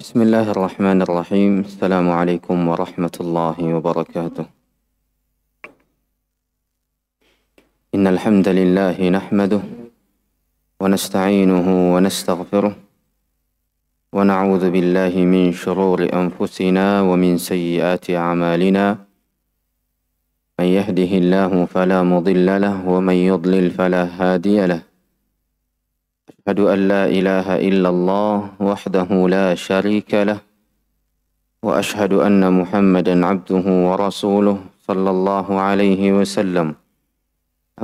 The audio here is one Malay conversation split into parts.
بسم الله الرحمن الرحيم. السلام عليكم ورحمة الله وبركاته. إن الحمد لله نحمده ونستعينه ونستغفره ونعوذ بالله من شرور أنفسنا ومن سيئات أعمالنا. من يهده الله فلا مضل له ومن يضلل فلا هادي له. أشهد أن لا إله إلا الله وحده لا شريك له وأشهد أن محمدا عبده ورسوله صلى الله عليه وسلم.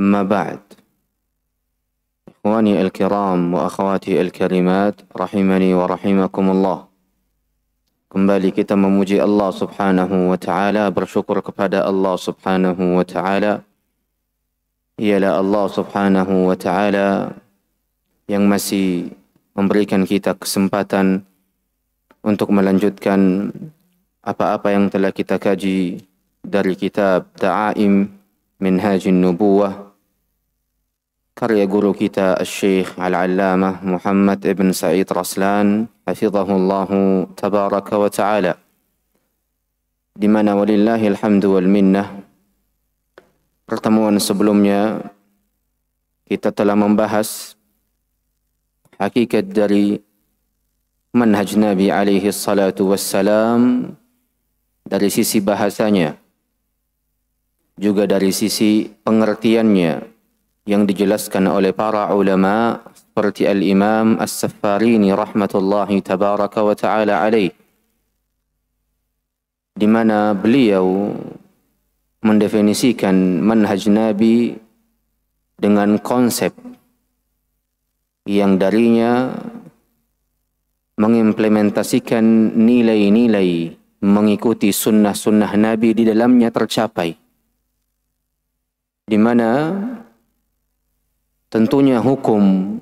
أما بعد، إخواني الكرام وأخواتي الكريمات رحمني ورحمكم الله. Kembali kita memuji Allah Subhanahu wa taala, bersyukur kepada Allah Subhanahu wa taala. Ialah Allah Subhanahu wa taala yang masih memberikan kita kesempatan untuk melanjutkan apa-apa yang telah kita kaji dari kitab Ta'aim Minhajin Nubuwah karya guru kita Al-Syekh Al-Allamah Muhammad ibn Sa'id Raslan hafizahullahu tabaraka wa ta'ala, di mana walillahi alhamdu wal minnah pertemuan sebelumnya kita telah membahas hakikat dari manhaj Nabi alaihi salatu wassalam dari sisi bahasanya, juga dari sisi pengertiannya yang dijelaskan oleh para ulama seperti Al-Imam As-Saffarini rahmatullahi tabaraka wa ta'ala alaih, di mana beliau mendefinisikan manhaj Nabi dengan konsep yang darinya mengimplementasikan nilai-nilai mengikuti sunnah-sunnah Nabi di dalamnya tercapai, di mana tentunya hukum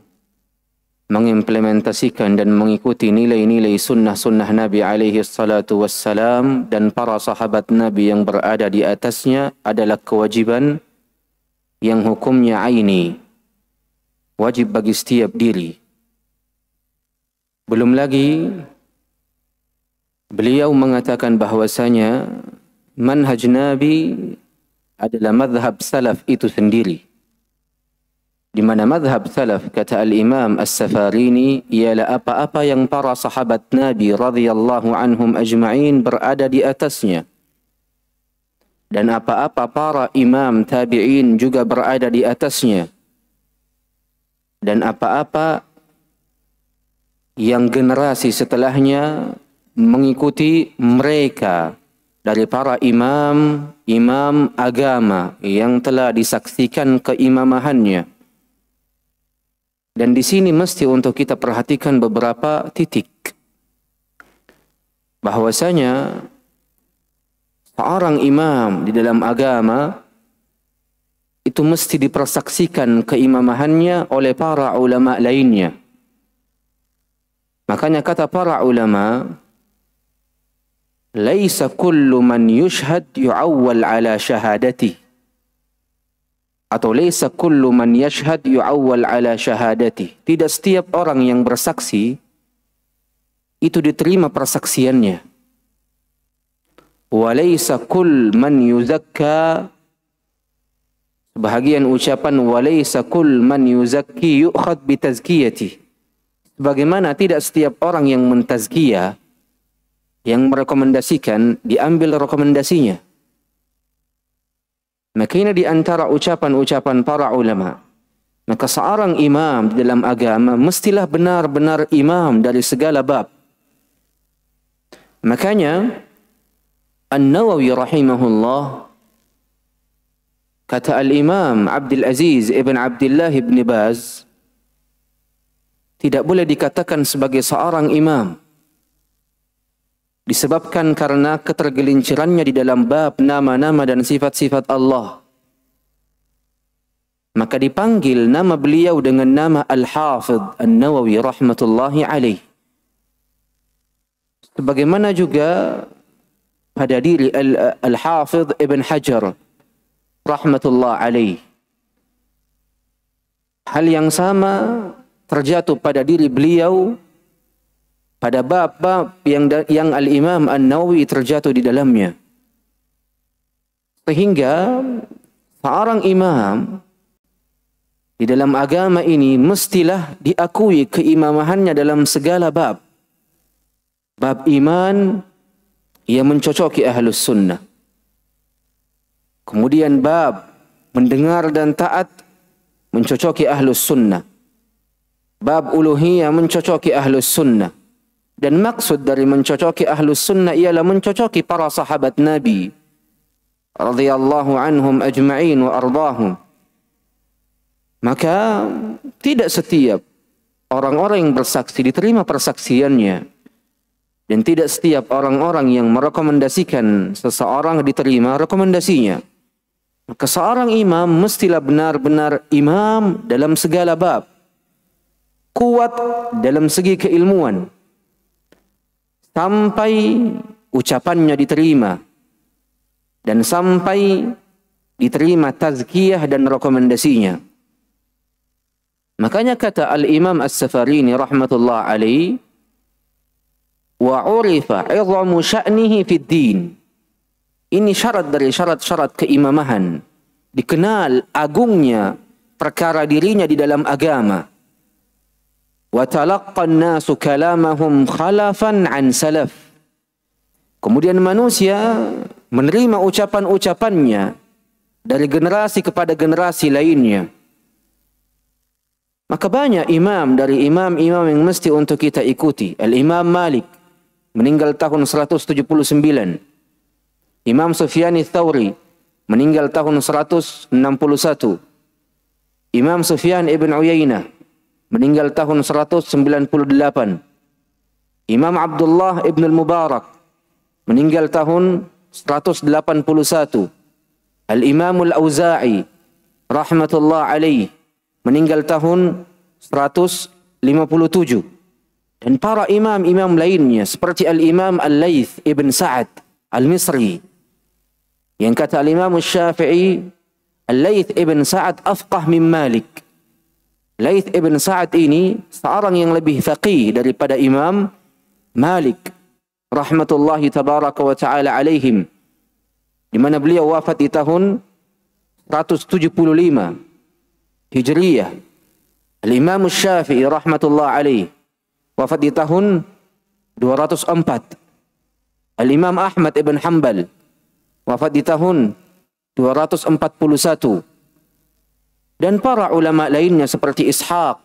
mengimplementasikan dan mengikuti nilai-nilai sunnah-sunnah Nabi alaihi salatu wassalam dan para sahabat Nabi yang berada di atasnya adalah kewajiban yang hukumnya aini, wajib bagi setiap diri. Belum lagi beliau mengatakan bahwasanya manhaj Nabi adalah madhab salaf itu sendiri, di mana madhab salaf, kata Al-Imam As-Safarini, ialah apa-apa yang para sahabat Nabi radhiyallahu anhum ajma'in berada di atasnya, dan apa-apa para imam tabi'in juga berada di atasnya, dan apa-apa yang generasi setelahnya mengikuti mereka dari para imam agama yang telah disaksikan keimamahannya. Dan di sini mesti untuk kita perhatikan beberapa titik, bahwasanya seorang imam di dalam agama itu mesti dipersaksikan keimamahannya oleh para ulama lainnya. Makanya kata para ulama, laisa kullu man yushhad yu'awwal ala syahadati, atau laisa kullu man yashhad yu'awwal ala syahadati. Tidak setiap orang yang bersaksi itu diterima persaksiannya. Wa laisa kull man yuzakka, sebahagian ucapan walaysa kull man yuzakki yu'khad bitazkiyati, sebagaimana tidak setiap orang yang mentazkiyah, yang merekomendasikan, diambil rekomendasinya. Maka ini di antara ucapan-ucapan para ulama. Maka seorang imam di dalam agama mestilah benar-benar imam dari segala bab. Makanya An-Nawawi rahimahullah, kata Al-Imam Abdul Aziz ibn Abdullah ibn Baz, tidak boleh dikatakan sebagai seorang imam disebabkan karena ketergelincirannya di dalam bab nama-nama dan sifat-sifat Allah. Maka dipanggil nama beliau dengan nama Al-Hafidh An-Nawawi rahmatullahi alaih. Sebagaimana juga pada diri Al-Hafidh Ibn Hajar rahmatullah alaih. Hal yang sama terjatuh pada diri beliau pada bab-bab yang Al-Imam An-Nawawi terjatuh di dalamnya. Sehingga seorang imam di dalam agama ini mestilah diakui keimamahannya dalam segala bab. Bab iman, ia mencocoki Ahlus Sunnah. Kemudian bab mendengar dan taat, mencocoki Ahlus Sunnah. Bab uluhiyah mencocoki Ahlus Sunnah. Dan maksud dari mencocoki Ahlus Sunnah ialah mencocoki para sahabat Nabi radhiyallahu anhum ajma'in wa ardahum. Maka tidak setiap orang-orang yang bersaksi diterima persaksiannya, dan tidak setiap orang-orang yang merekomendasikan seseorang diterima rekomendasinya. Maka seorang imam mestilah benar-benar imam dalam segala bab, kuat dalam segi keilmuan, sampai ucapannya diterima dan sampai diterima tazkiyah dan rekomendasinya. Makanya kata Al-Imam As-Safarini rahmatullah alaihi, wa urifa 'idhamu sya'nihi fid din. Ini syarat dari syarat-syarat keimamahan. Dikenal agungnya perkara dirinya di dalam agama. Wa talaqqa an-nasu kalamahum khalafan an salaf. Kemudian manusia menerima ucapan-ucapannya dari generasi kepada generasi lainnya. Maka banyak imam dari imam-imam yang mesti untuk kita ikuti. Al-Imam Malik meninggal tahun 179. Imam Sufyan Ats-Tsauri meninggal tahun 161. Imam Sufyan ibn Uyainah meninggal tahun 198. Imam Abdullah ibn al-Mubarak meninggal tahun 181. Al-Imam Al-Auza'i rahmatullah alaih meninggal tahun 157. Dan para imam-imam lainnya seperti Al-Imam Al-Laits ibn Sa'ad Al-Misri, yang kata Al-Imam Syafi'i, Al-Laits ibn Sa'ad afqah min Malik. Laits ibn Sa'ad ini seorang yang lebih faqih daripada Imam Malik rahmatullahi tabaraka wa ta'ala alaihim, di mana beliau wafat di tahun 175 Hijriyah. Al-Imam Syafi'i rahmatullah alaih wafat di tahun 204. Al-Imam Ahmad ibn Hanbal wafat di tahun 241. Dan para ulama lainnya seperti Ishaq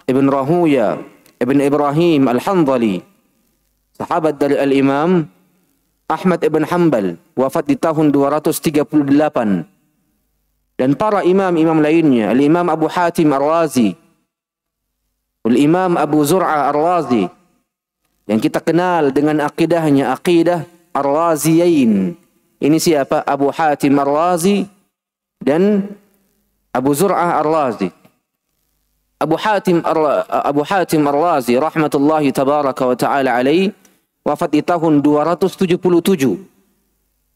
ibn Rahuya ibn Ibrahim Al-Hanzali, sahabat dari Al-Imam Ahmad ibn Hanbal, wafat di tahun 238. Dan para imam-imam lainnya, Al-Imam Abu Hatim Ar-Razi, Al-Imam Abu Zur'ah Ar-Razi, yang kita kenal dengan akidahnya, akidah Ar-Raziyain. Ini siapa? Abu Hatim Ar-Razi dan Abu Zur'ah Ar-Razi. Abu Hatim Ar-Razi rahmatullahi tabaraka wa ta'ala alaih wafat di tahun 277.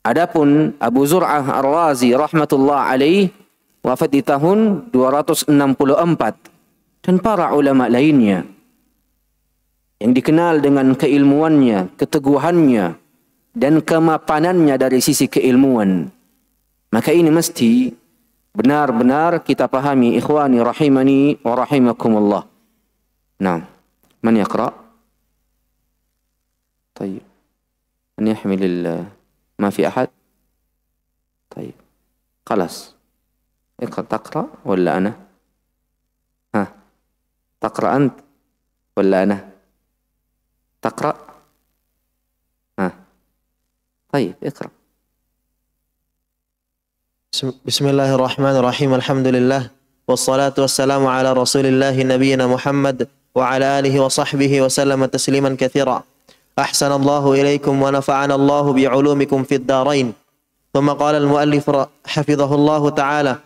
Adapun Abu Zur'ah Ar-Razi rahmatullah alaih wafat di tahun 264. Dan para ulama lainnya yang dikenal dengan keilmuannya, keteguhannya, dan kemapanannya dari sisi keilmuan. Maka ini mesti benar-benar kita pahami, ikhwani rahimani wa rahimakumullah. Nah, man yaqra? Tayyib. Man yahmil ma fi ahad? Tayyib. Khalas. Iqra taqra wala ana? Ha. Taqra ant wala ana? Taqra? Ha. Tayyib, iqra. Bismillahirrahmanirrahim. Alhamdulillah wassalatu wassalamu ala Rasulillah nabiyina Muhammad wa ala alihi wa sahbihi wa sallama tasliman katsira. Ahsanallahu ilaikum wa nafa'ana Allahu bi 'ulumikum fid darain. Thumma qala al-muallif hafizahullahu ta'ala,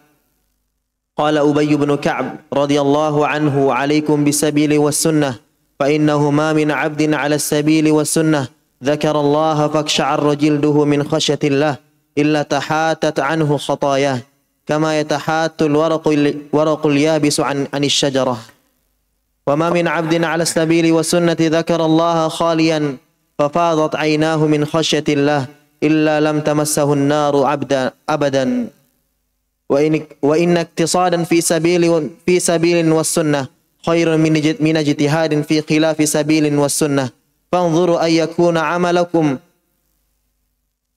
qala Ubay bin Ka'b radhiyallahu anhu, 'alaikum bisabili was sunnah fa innahu ma min 'abdin 'ala as-sabili was sunnah dzakara Allah faksha'arra jilduhu min khashyatillah illa tahatat anhu khatayah kama yatahatul waraqul yabisu an anisyajarah. وما من عبد على السبيل والسنة ذكر الله خاليا ففاضت عيناه من خشية الله إلا لم تمسه النار أبدا وإن اقتصادا في سبيل والسنة خير من اجتهاد في خلاف سبيل والسنة فانظروا أن يكون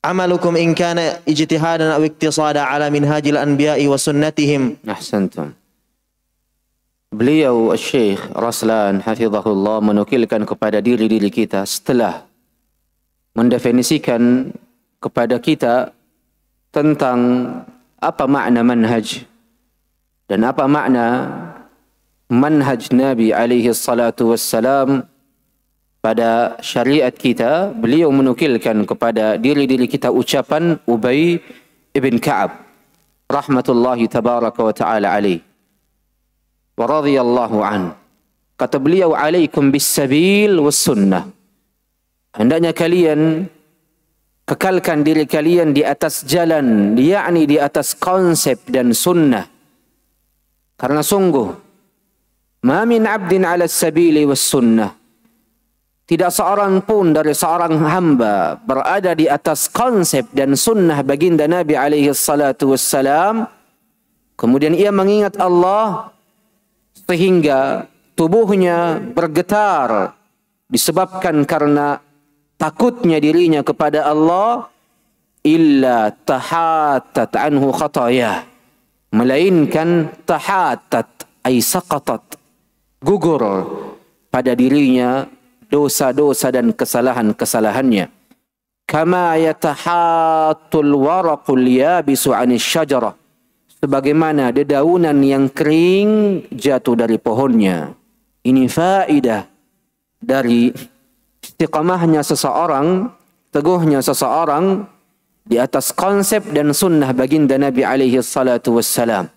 عملكم إن كان اجتهادا أو اقتصادا على منهاج الأنبياء وسنتهم. Ahsantum. Beliau Syekh Raslan hafizahullah menukilkan kepada diri kita setelah mendefinisikan kepada kita tentang apa makna manhaj dan apa makna manhaj Nabi alaihi salatu wassalam pada syariat kita. Beliau menukilkan kepada diri kita ucapan Ubay ibn Ka'ab rahmatullahi tabaraka wa ta'ala alaih wa radhiyallahu an. Kata beliau, alaikum bis sabil was sunnah, hendaknya kalian kekalkan diri kalian di atas jalan, yakni di atas konsep dan sunnah. Karena sungguh ma min abdin ala sabili was sunnah, tidak seorang pun dari seorang hamba berada di atas konsep dan sunnah baginda Nabi alaihi salatu wassalam, kemudian ia mengingat Allah sehingga tubuhnya bergetar disebabkan karena takutnya dirinya kepada Allah, illa tahatat anhu khataya, melainkan tahatat ay saqatat, gugur pada dirinya dosa-dosa dan kesalahan-kesalahannya. Kama yatahatul waraqul yabisu 'anis syajarah, sebagaimana dedaunan yang kering jatuh dari pohonnya. Ini faidah dari istiqamahnya seseorang, teguhnya seseorang di atas konsep dan sunnah baginda Nabi alaihi salatu wassalam.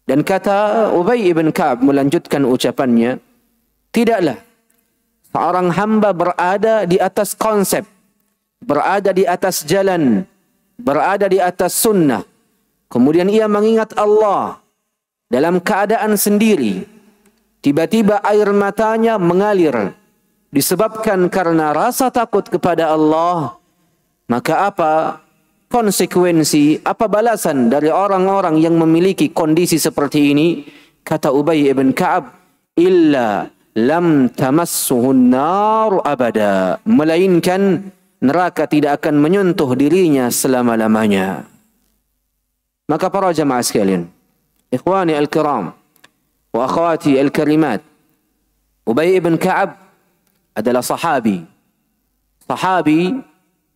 Dan kata Ubay ibn Ka'ab melanjutkan ucapannya, tidaklah seorang hamba berada di atas konsep, berada di atas jalan, berada di atas sunnah, kemudian ia mengingat Allah dalam keadaan sendiri, tiba-tiba air matanya mengalir disebabkan karena rasa takut kepada Allah, maka apa konsekuensi, apa balasan dari orang-orang yang memiliki kondisi seperti ini? Kata Ubay ibn Ka'ab, illa lam tamassuhun nar abada, melainkan neraka tidak akan menyentuh dirinya selama-lamanya. Maka para jamaah sekalian, ikhwani al-kiram wa akhwati al-karimat, Ubay ibn Ka'ab adalah sahabi. Sahabi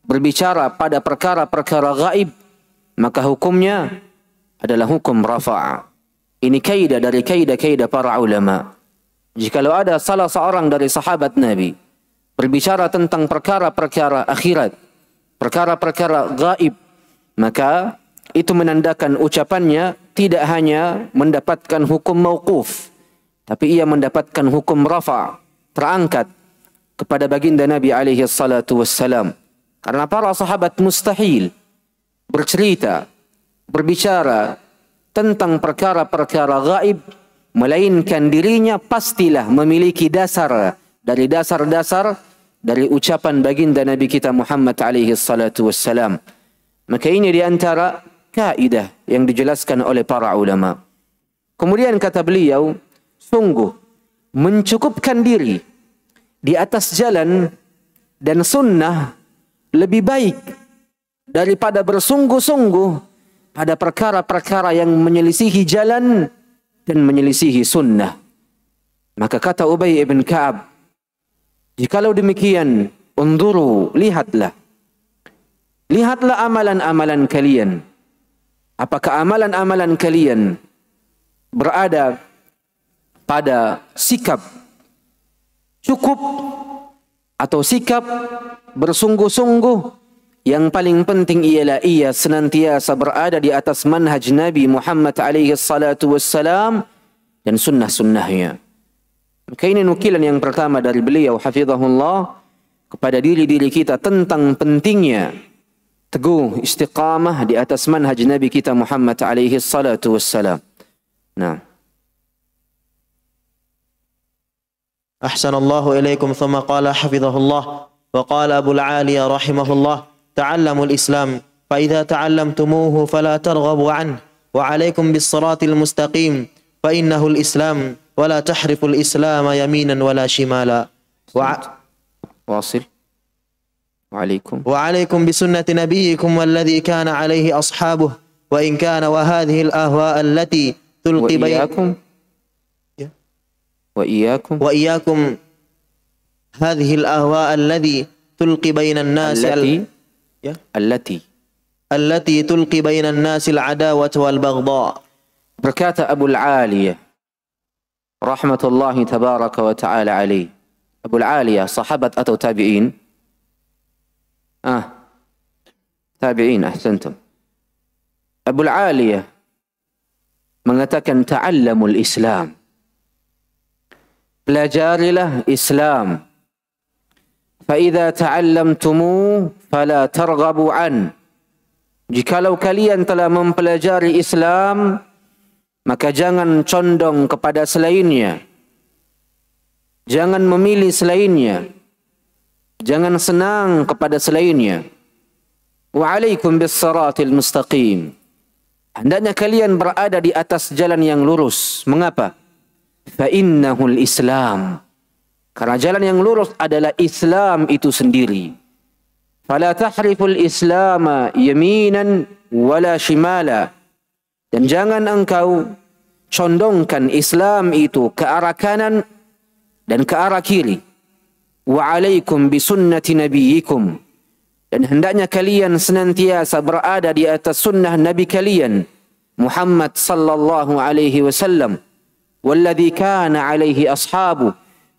berbicara pada perkara-perkara gaib, maka hukumnya adalah hukum rafa'. Ini kaidah dari kaidah-kaidah para ulama. Jikalau ada salah seorang dari sahabat Nabi berbicara tentang perkara-perkara akhirat, perkara-perkara gaib, maka itu menandakan ucapannya tidak hanya mendapatkan hukum mauquf, tapi ia mendapatkan hukum rafa', terangkat kepada baginda Nabi alaihi salatu wassalam. Karena para sahabat mustahil bercerita, berbicara tentang perkara-perkara gaib, melainkan dirinya pastilah memiliki dasar dari dasar-dasar dari ucapan baginda Nabi kita Muhammad alaihi salatu wassalam. Maka ini di antara kaidah yang dijelaskan oleh para ulama. Kemudian kata beliau, sungguh mencukupkan diri di atas jalan dan sunnah lebih baik daripada bersungguh-sungguh pada perkara-perkara yang menyelisihi jalan dan menyelisihi sunnah. Maka kata Ubay ibn Ka'ab, jikalau demikian, unduru, lihatlah amalan-amalan kalian. Apakah amalan-amalan kalian berada pada sikap cukup atau sikap bersungguh-sungguh? Yang paling penting ialah ia senantiasa berada di atas manhaj Nabi Muhammad alaihi salatu wassalam dan sunnah-sunnahnya. Maka ini nukilan yang pertama dari beliau hafizahullah kepada diri-diri kita tentang pentingnya teguh istiqamah di atas manhaj Nabi kita Muhammad alaihi salatu wassalam. Nah, أحسن الله إليكم. ثم قال حفظه الله وقال أبو العالية رحمه الله تعلموا الإسلام فإذا تعلمتموه فلا ترغبوا عنه وعليكم بالصراط المستقيم فإنه الإسلام ولا تحرفوا الإسلام يمينا ولا شمالا. واصل. وعليكم بسنة نبيكم والذي كان عليه أصحابه وإن كان وهذه الأهواء التي تلقي وإياكم هذه الأهواء التي تلقي بين الناس التي تلقي بين الناس العداوة والبغضاء. Berkata Abu Aliyah rahmatullahi tabaraka wa ta'ala alaih. Abu Aliyah sahabat atau tabi'in? Tabi'in, ahsantum. Abu Aliyah mengatakan ta'allamul Islam. Pelajarilah Islam. Fa'idha ta'allamtumu fala targhabu an. Jikalau kalian telah mempelajari Islam, maka jangan condong kepada selainnya. Jangan memilih selainnya. Jangan senang kepada selainnya. Wa alaikum bis siratil mustaqim. Hendaknya kalian berada di atas jalan yang lurus. Mengapa? Fa innahul Islam. Karena jalan yang lurus adalah Islam itu sendiri. Fala tahriful Islam yaminan wala shimala. Dan jangan engkau condongkan Islam itu ke arah kanan dan ke arah kiri. Wa alaikum bisunnati nabiyikum. Dan hendaknya kalian senantiasa berada di atas sunnah Nabi kalian Muhammad sallallahu alaihi wasallam. Walladzi kana alaihi ashabu.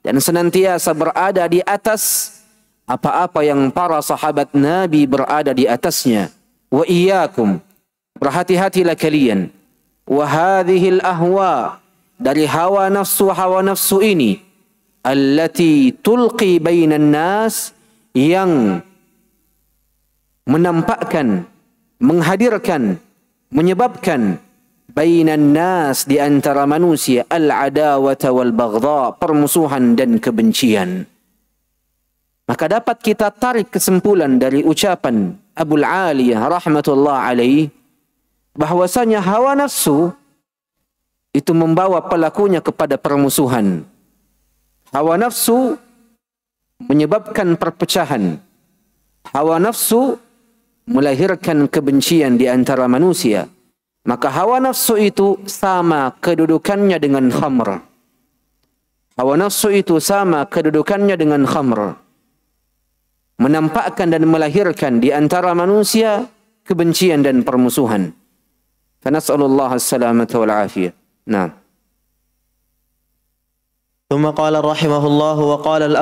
Dan senantiasa berada di atas apa-apa yang para sahabat Nabi berada di atasnya. Wa iyyakum. Berhati-hatilah kalian. Wa hadhil ahwa. Dari hawa nafsu ini. Allati tulqi bainan nas. Yang menampakkan, menghadirkan, menyebabkan bainan nas, di antara manusia, al-adawata wal baghdha, permusuhan dan kebencian. Maka dapat kita tarik kesimpulan dari ucapan Abu Aliyah rahmatullah alaih, bahwasanya hawa nafsu itu membawa pelakunya kepada permusuhan. Hawa nafsu menyebabkan perpecahan. Hawa nafsu melahirkan kebencian di antara manusia. Maka hawa nafsu itu sama kedudukannya dengan khamr. Hawa nafsu itu sama kedudukannya dengan khamr. Menampakkan dan melahirkan di antara manusia kebencian dan permusuhan. Fanas'alullah as-salamata wal afiyah. Nah. ثم قال رحمه الله وقال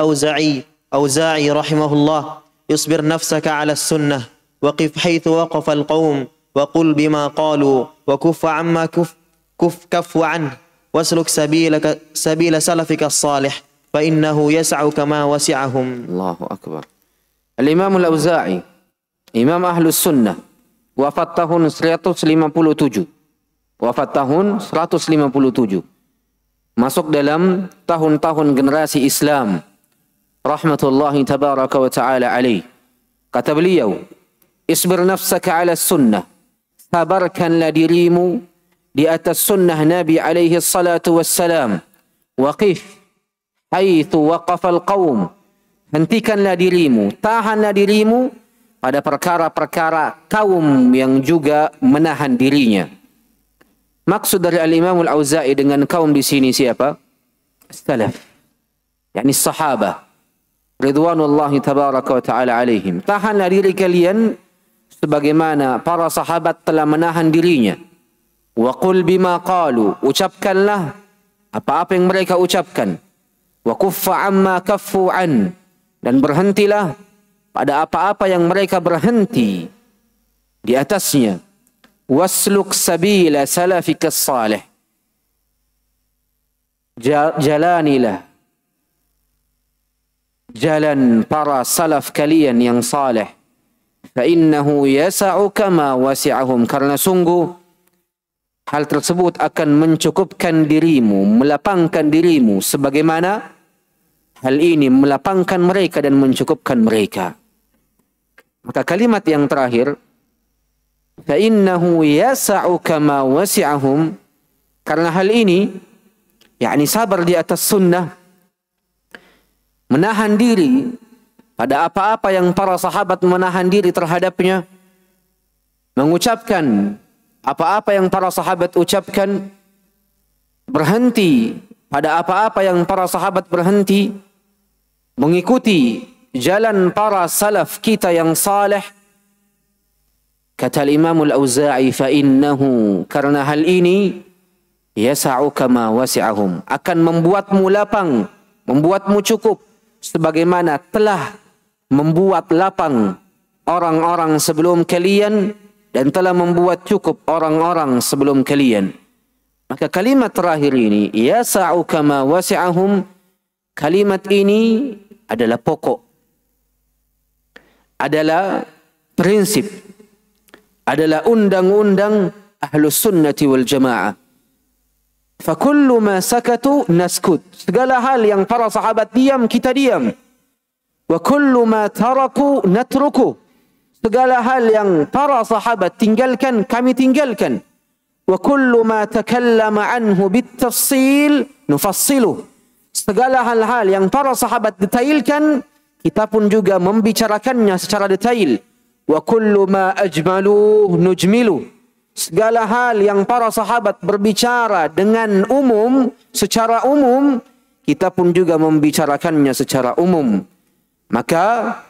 أوزاعي رحمه الله اصبر نفسك على السنة وقف حيث وقف القوم وقل بما قالوا وكف عما كف عنه واسلك سبيل سلفك الصالح فإنه يسعك ما وسعهم. الله أكبر. الإمام الأوزاعي إمام أهل السنة wafat tahun 157. Wafat tahun 157. Masuk dalam tahun-tahun generasi Islam. Rahmatullahi tabaraka wa ta'ala alaih. Kata beliau, isbir nafsaka ala sunnah. Sabarkanlah dirimu di atas sunnah Nabi alaihi salatu wassalam. Waqif haithu waqafal qawm. Hentikanlah dirimu, tahanlah dirimu pada perkara-perkara kaum yang juga menahan dirinya. Maksud dari Al-Imam Al-Auza'i dengan kaum di sini siapa? Salaf. yakni sahabah ridwanullahi tabaraka wa ta'ala alaihim. Tahanlah diri kalian sebagaimana para sahabat telah menahan dirinya. Wa qul bima qalu, ucapkanlah apa-apa yang mereka ucapkan. Wa kuffa amma kaffu an, dan berhentilah pada apa-apa yang mereka berhenti di atasnya. Wasluk sabila salafikas salih, jalanilah jalan para salaf kalian yang saleh. Fa innahu yasa'uka ma wasi'ahum, karena sungguh hal tersebut akan mencukupkan dirimu, melapangkan dirimu sebagaimana hal ini melapangkan mereka dan mencukupkan mereka. Maka kalimat yang terakhir, فَإِنَّهُ يَسَعُ كَمَا وَسِعَهُمْ, karena hal ini, yakni sabar di atas sunnah, menahan diri pada apa-apa yang para sahabat menahan diri terhadapnya, mengucapkan apa-apa yang para sahabat ucapkan, berhenti pada apa-apa yang para sahabat berhenti, mengikuti jalan para salaf kita yang saleh. Kata Imam Al-Auza'i, فَإِنَّهُ, karena hal ini, yasa'u kama wasi'ahum, akan membuatmu lapang, membuatmu cukup, sebagaimana telah membuat lapang orang-orang sebelum kalian dan telah membuat cukup orang-orang sebelum kalian. Maka kalimat terakhir ini, yasa'u kama wasi'ahum, kalimat ini adalah pokok, adalah prinsip, adalah undang-undang Ahlus Sunnati wal Jamaah. Fakullu ma sakatu naskut, segala hal yang para sahabat diam, kita diam. Wa kullu ma taraku natruku, segala hal yang para sahabat tinggalkan, kami tinggalkan. Wa kullu ma takallama anhu bitafsil nufassiluh, segala hal-hal yang para sahabat detailkan, kita pun juga membicarakannya secara detail. Wa kullu ma ajmalu nujmilu, segala hal yang para sahabat berbicara dengan umum, secara umum, kita pun juga membicarakannya secara umum. Maka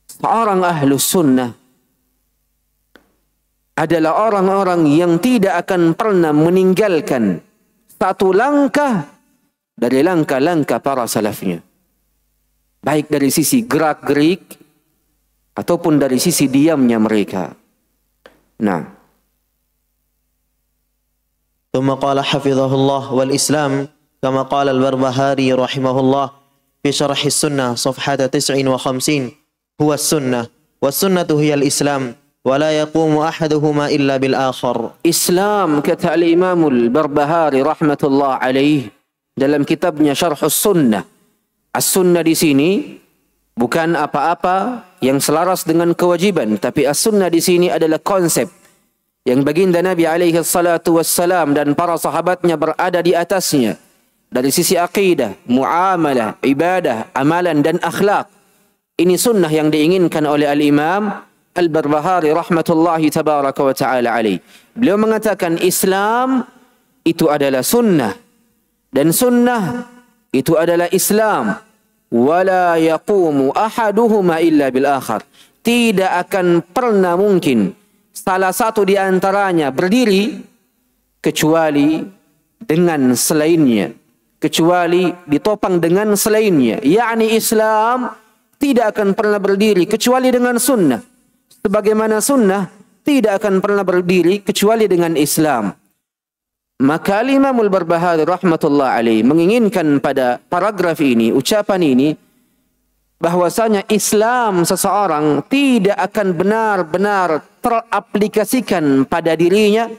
seorang Ahlus Sunnah adalah orang-orang yang tidak akan pernah meninggalkan satu langkah dari langkah-langkah para salafnya, baik dari sisi gerak-gerik ataupun dari sisi diamnya mereka. Nah, ثم قال حفظه الله والإسلام كما قال البربهاري رحمه الله في شرح السنة صفحة 59 هو السنة والسنة هي الإسلام ولا يقوم أحدهما إلا بالآخر. Islam, kata Al-Imam Al-Barbahari rahmatullah alaih dalam kitabnya Syarh Sunnah. As-Sunnah di sini bukan apa-apa yang selaras dengan kewajiban, tapi as-sunnah di sini adalah konsep yang baginda Nabi alaihi salatu wassalam dan para sahabatnya berada di atasnya dari sisi akidah, muamalah, ibadah, amalan dan akhlak. Ini sunnah yang diinginkan oleh Al-Imam Al-Barbahari rahmatullahi tabaraka wa ta'ala alaih. Beliau mengatakan Islam itu adalah sunnah dan sunnah itu adalah Islam. Wala yaqumu ahaduhuma illa bil akhar, tidak akan pernah mungkin salah satu di antaranya berdiri kecuali dengan selainnya, kecuali ditopang dengan selainnya. Yakni Islam tidak akan pernah berdiri kecuali dengan sunnah, sebagaimana sunnah tidak akan pernah berdiri kecuali dengan Islam. Maka Imam Al-Barbahari rahmatullah alaih menginginkan pada paragraf ini, ucapan ini, bahwasanya Islam seseorang tidak akan benar-benar teraplikasikan pada dirinya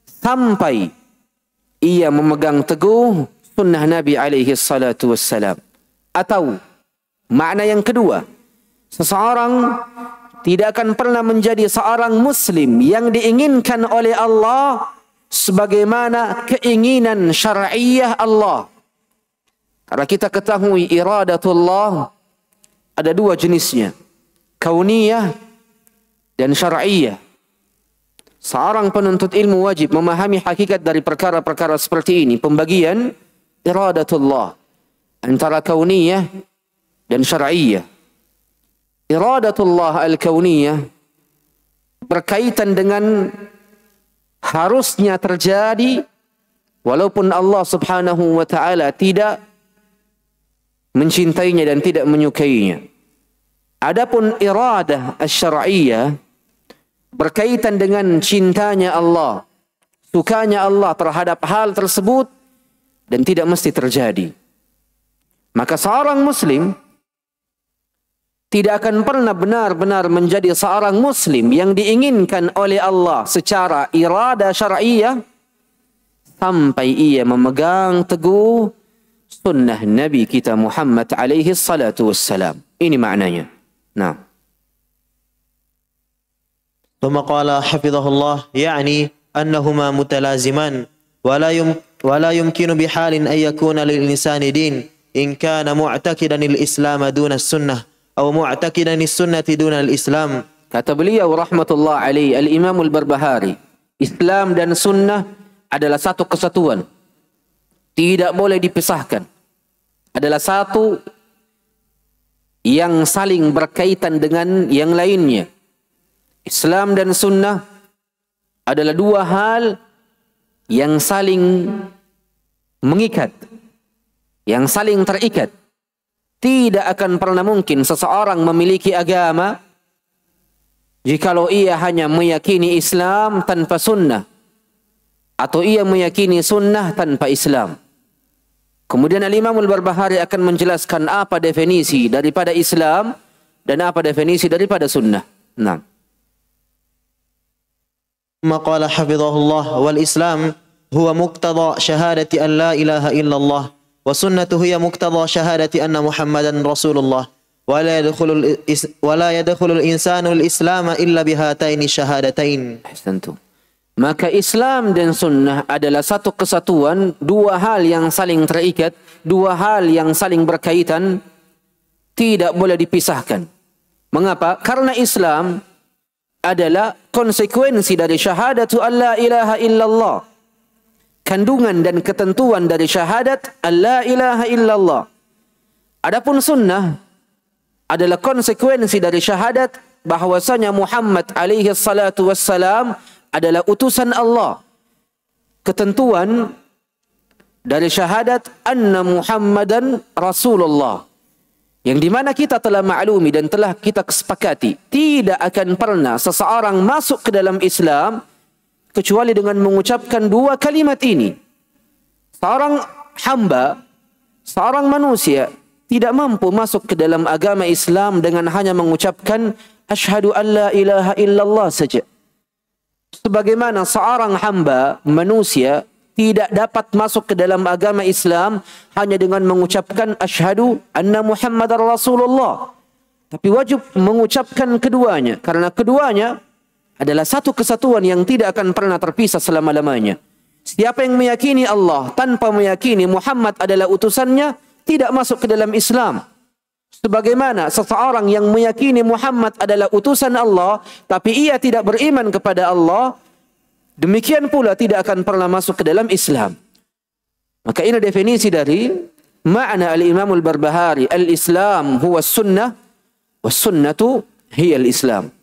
sampai ia memegang teguh sunnah Nabi alaihi salatu wassalam. Atau makna yang kedua, seseorang tidak akan pernah menjadi seorang muslim yang diinginkan oleh Allah sebagaimana keinginan syar'iyah Allah. Karena kita ketahui iradatullah ada dua jenisnya, kauniyah dan syar'iyah. Seorang penuntut ilmu wajib memahami hakikat dari perkara-perkara seperti ini, pembagian iradatullah antara kauniyah dan syar'iyah. Iradatullah al-kauniyah berkaitan dengan harusnya terjadi walaupun Allah subhanahu wa ta'ala tidak mencintainya dan tidak menyukainya. Adapun iradah asy-syar'iyyah berkaitan dengan cintanya Allah, sukanya Allah terhadap hal tersebut dan tidak mesti terjadi. Maka seorang muslim tidak akan pernah benar-benar menjadi seorang muslim yang diinginkan oleh Allah secara irada syar'iyah sampai ia memegang teguh sunnah Nabi kita Muhammad alaihi salatu wassalam. Ini maknanya. Nah. ثم قال حفظه الله يعني أنهما متلازمان ولا يمكن بحال أن يكون للإنسان دين إن كان معتقدا الإسلام دون السنة أو معتقدا السنة دون الإسلام. Kata beliau rahmatullah alaihi al-Imam al-Barbahari, Islam dan sunnah adalah satu kesatuan. Tidak boleh dipisahkan. Adalah satu yang saling berkaitan dengan yang lainnya. Islam dan sunnah adalah dua hal yang saling mengikat, yang saling terikat. Tidak akan pernah mungkin seseorang memiliki agama jikalau ia hanya meyakini Islam tanpa sunnah, atau ia meyakini sunnah tanpa Islam. Kemudian Al-Imam Al-Barbahari akan menjelaskan apa definisi daripada Islam dan apa definisi daripada sunnah. Nah. ثم قال حفظه الله والإسلام هو مقتضى شهادة أن لا إله إلا الله والسنة هي مقتضى شهادة أن محمدا رسول الله ولا يدخل الإنسان الإسلام إلا بهاتين الشهادتين. Ahsantum. Maka Islam dan sunnah adalah satu kesatuan, dua hal yang saling terikat, dua hal yang saling berkaitan, tidak boleh dipisahkan. Mengapa? Karena Islam adalah konsekuensi dari syahadatu an la ilaha illallah. Kandungan dan ketentuan dari syahadat an la ilaha illallah. Adapun sunnah adalah konsekuensi dari syahadat bahwasanya Muhammad alaihi salatu wassalam adalah utusan Allah. Ketentuan dari syahadat anna Muhammadan Rasulullah, yang dimana kita telah maklumi dan telah kita kesepakati tidak akan pernah seseorang masuk ke dalam Islam kecuali dengan mengucapkan dua kalimat ini. Seorang hamba, seorang manusia tidak mampu masuk ke dalam agama Islam dengan hanya mengucapkan asyhadu an la ilaha illallah saja. Sebagaimana seorang hamba manusia tidak dapat masuk ke dalam agama Islam hanya dengan mengucapkan asyhadu anna Muhammadar Rasulullah. Tapi wajib mengucapkan keduanya, karena keduanya adalah satu kesatuan yang tidak akan pernah terpisah selama-lamanya. Siapa yang meyakini Allah tanpa meyakini Muhammad adalah utusannya, tidak masuk ke dalam Islam. Sebagaimana seseorang yang meyakini Muhammad adalah utusan Allah, tapi ia tidak beriman kepada Allah, demikian pula tidak akan pernah masuk ke dalam Islam. Maka ini definisi dari makna al-Imam al-Barbahari, al-Islam huwa sunnah, was sunnatu hiya al-Islam.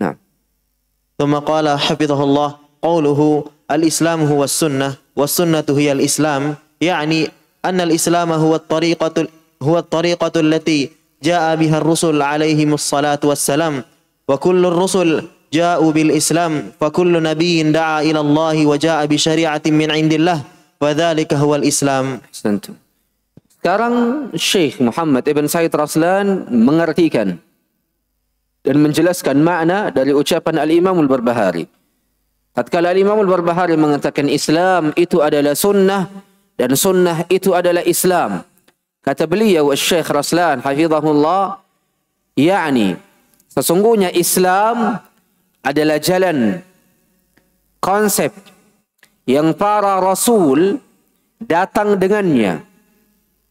Nah. ثم قال حفظه الله قوله الإسلام هو السنة والسنة هي الإسلام يعني أن الإسلام هو الطريقة التي جاء بها الرسل عليهم الصلاة والسلام وكل الرسل جاءوا بالإسلام فكل نبي دعا إلى الله وجاء بشريعة من عند الله وذلك هو الإسلام. Sekarang Syekh Muhammad Ibn Said Raslan mengartikan dan menjelaskan makna dari ucapan Al-Imam Al-Barbahari. Tatkala Al-Imam Al-Barbahari mengatakan Islam itu adalah sunnah dan sunnah itu adalah Islam, kata beliau Syekh Raslan hafizahullah, yakni sesungguhnya Islam adalah jalan, konsep yang para rasul datang dengannya.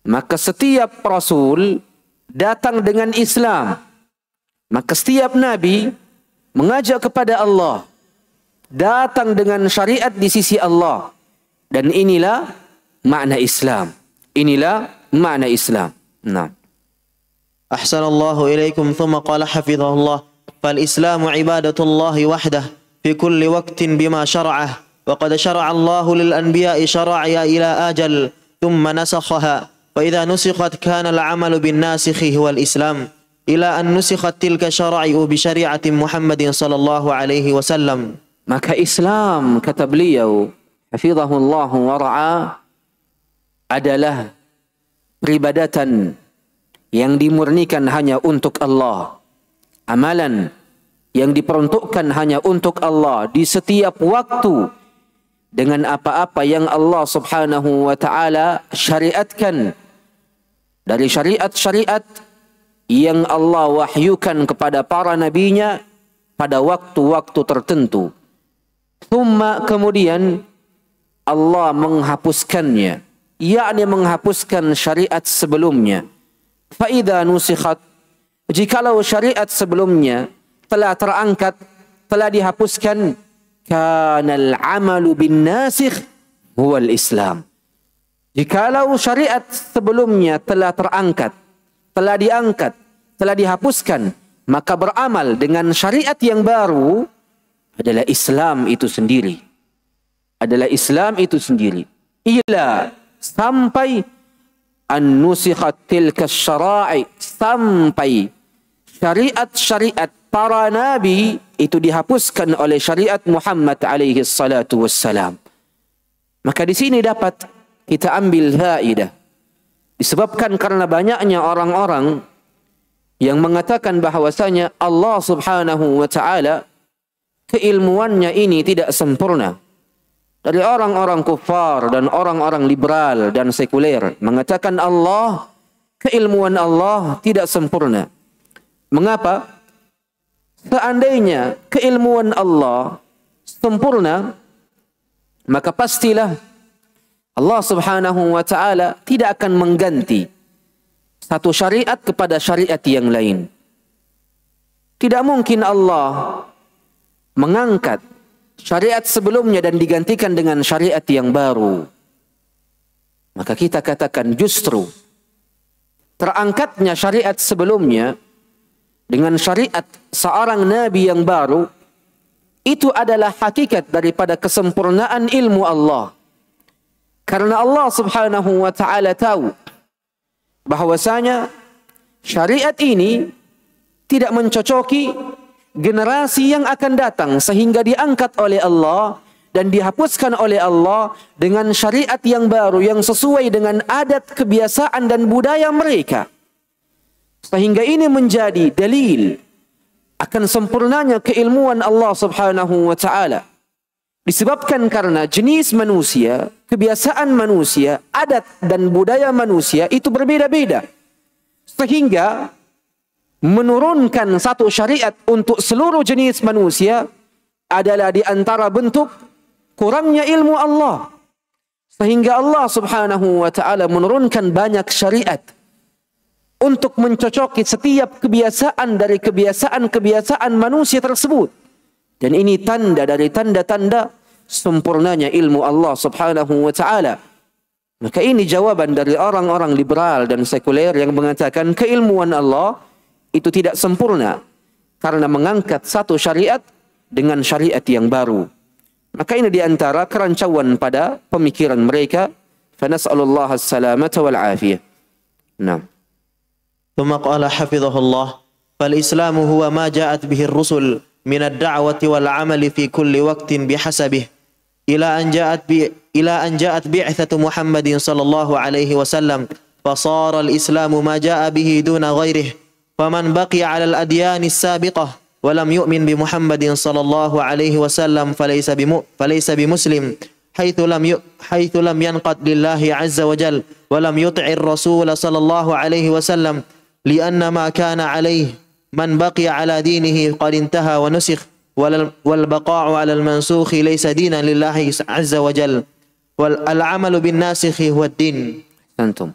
Maka setiap rasul datang dengan Islam. Maka setiap nabi mengajak kepada Allah, datang dengan syariat di sisi Allah. Dan inilah makna Islam. Inilah makna Islam. Nah. Ahsanallahu ilaikum thumma qala hafizahullah فالإسلام عبادة الله وحده في كل وقت بما شرعه وقد شرع الله للأنبياء شرائع إلى أجل ثم نسخها فإذا نسخت كان العمل بالناسخ هو الإسلام إلى أن نسخت تلك الشرائع بشريعة محمد صلى الله عليه وسلم. Maka Islam, kata beliau hafizahullah wa ra'a, adalah peribadatan yang dimurnikan hanya untuk Allah, amalan yang diperuntukkan hanya untuk Allah di setiap waktu dengan apa-apa yang Allah subhanahu wa ta'ala syariatkan dari syariat-syariat yang Allah wahyukan kepada para nabinya pada waktu-waktu tertentu. Kemudian Allah menghapuskannya, yakni menghapuskan syariat sebelumnya. Faida nusikhat, jikalau syariat sebelumnya telah terangkat, telah dihapuskan, kanal amalu bin nasikh huwal Islam. Jikalau syariat sebelumnya telah terangkat, telah diangkat, telah dihapuskan, maka beramal dengan syariat yang baru adalah Islam itu sendiri. Adalah Islam itu sendiri. Ila, sampai an-nusikhat tilka syara'i, sampai syariat-syariat para nabi itu dihapuskan oleh syariat Muhammad alaihi salatu wassalam. Maka di sini dapat kita ambil faedah. Disebabkan karena banyaknya orang-orang yang mengatakan bahwasanya Allah subhanahu wa ta'ala keilmuannya ini tidak sempurna. Dari orang-orang kufar dan orang-orang liberal dan sekuler mengatakan Allah, keilmuan Allah tidak sempurna. Mengapa? Seandainya keilmuan Allah sempurna, maka pastilah Allah subhanahu wa ta'ala tidak akan mengganti satu syariat kepada syariat yang lain. Tidak mungkin Allah mengangkat syariat sebelumnya dan digantikan dengan syariat yang baru. Maka kita katakan justru terangkatnya syariat sebelumnya dengan syariat seorang nabi yang baru, itu adalah hakikat daripada kesempurnaan ilmu Allah. Karena Allah subhanahu wa ta'ala tahu bahwasanya syariat ini tidak mencocoki generasi yang akan datang, sehingga diangkat oleh Allah dan dihapuskan oleh Allah dengan syariat yang baru yang sesuai dengan adat, kebiasaan dan budaya mereka. Sehingga ini menjadi dalil akan sempurnanya keilmuan Allah subhanahu wa ta'ala. Disebabkan karena jenis manusia, kebiasaan manusia, adat dan budaya manusia itu berbeda-beda. Sehingga menurunkan satu syariat untuk seluruh jenis manusia adalah di antara bentuk kurangnya ilmu Allah. Sehingga Allah subhanahu wa ta'ala menurunkan banyak syariat untuk mencocoki setiap kebiasaan dari kebiasaan-kebiasaan manusia tersebut. Dan ini tanda dari tanda-tanda sempurnanya ilmu Allah subhanahu wa ta'ala. Maka ini jawaban dari orang-orang liberal dan sekuler yang mengatakan keilmuan Allah itu tidak sempurna karena mengangkat satu syariat dengan syariat yang baru. Maka ini diantara kerancuan pada pemikiran mereka. Fanas'alullah as-salamata wal afiyah. Nah. ثم قال حفظه الله فالإسلام هو ما جاءت به الرسل من الدعوة والعمل في كل وقت بحسبه إلى أن جاءت بعثة محمد صلى الله عليه وسلم فصار الإسلام ما جاء به دون غيره فمن بقي على الأديان السابقة ولم يؤمن بمحمد صلى الله عليه وسلم فليس بمسلم حيث لم ينقد لله عز وجل ولم يطع الرسول صلى الله عليه وسلم لأن ما كان عليه من بقي على دينه قد انتهى ونسخ والبقاء على المنسوخ ليس دينا لله عز وجل والعمل بالناسخ هو الدين. Antum.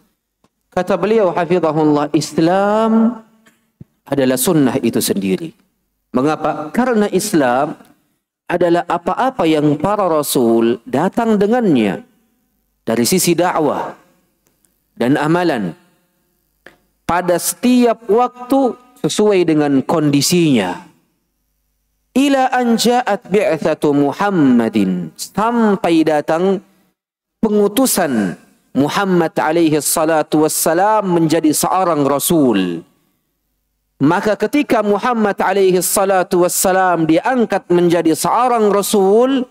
Kata beliau hafizahullah, Islam adalah sunnah itu sendiri. Mengapa? Karena Islam adalah apa-apa yang para rasul datang dengannya dari sisi dakwah dan amalan pada setiap waktu sesuai dengan kondisinya. Ila an ja'at bi'atsatu Muhammadin, sampai datang pengutusan Muhammad alaihi salatu wassalam menjadi seorang rasul. Maka ketika Muhammad alaihi salatu wassalam diangkat menjadi seorang rasul,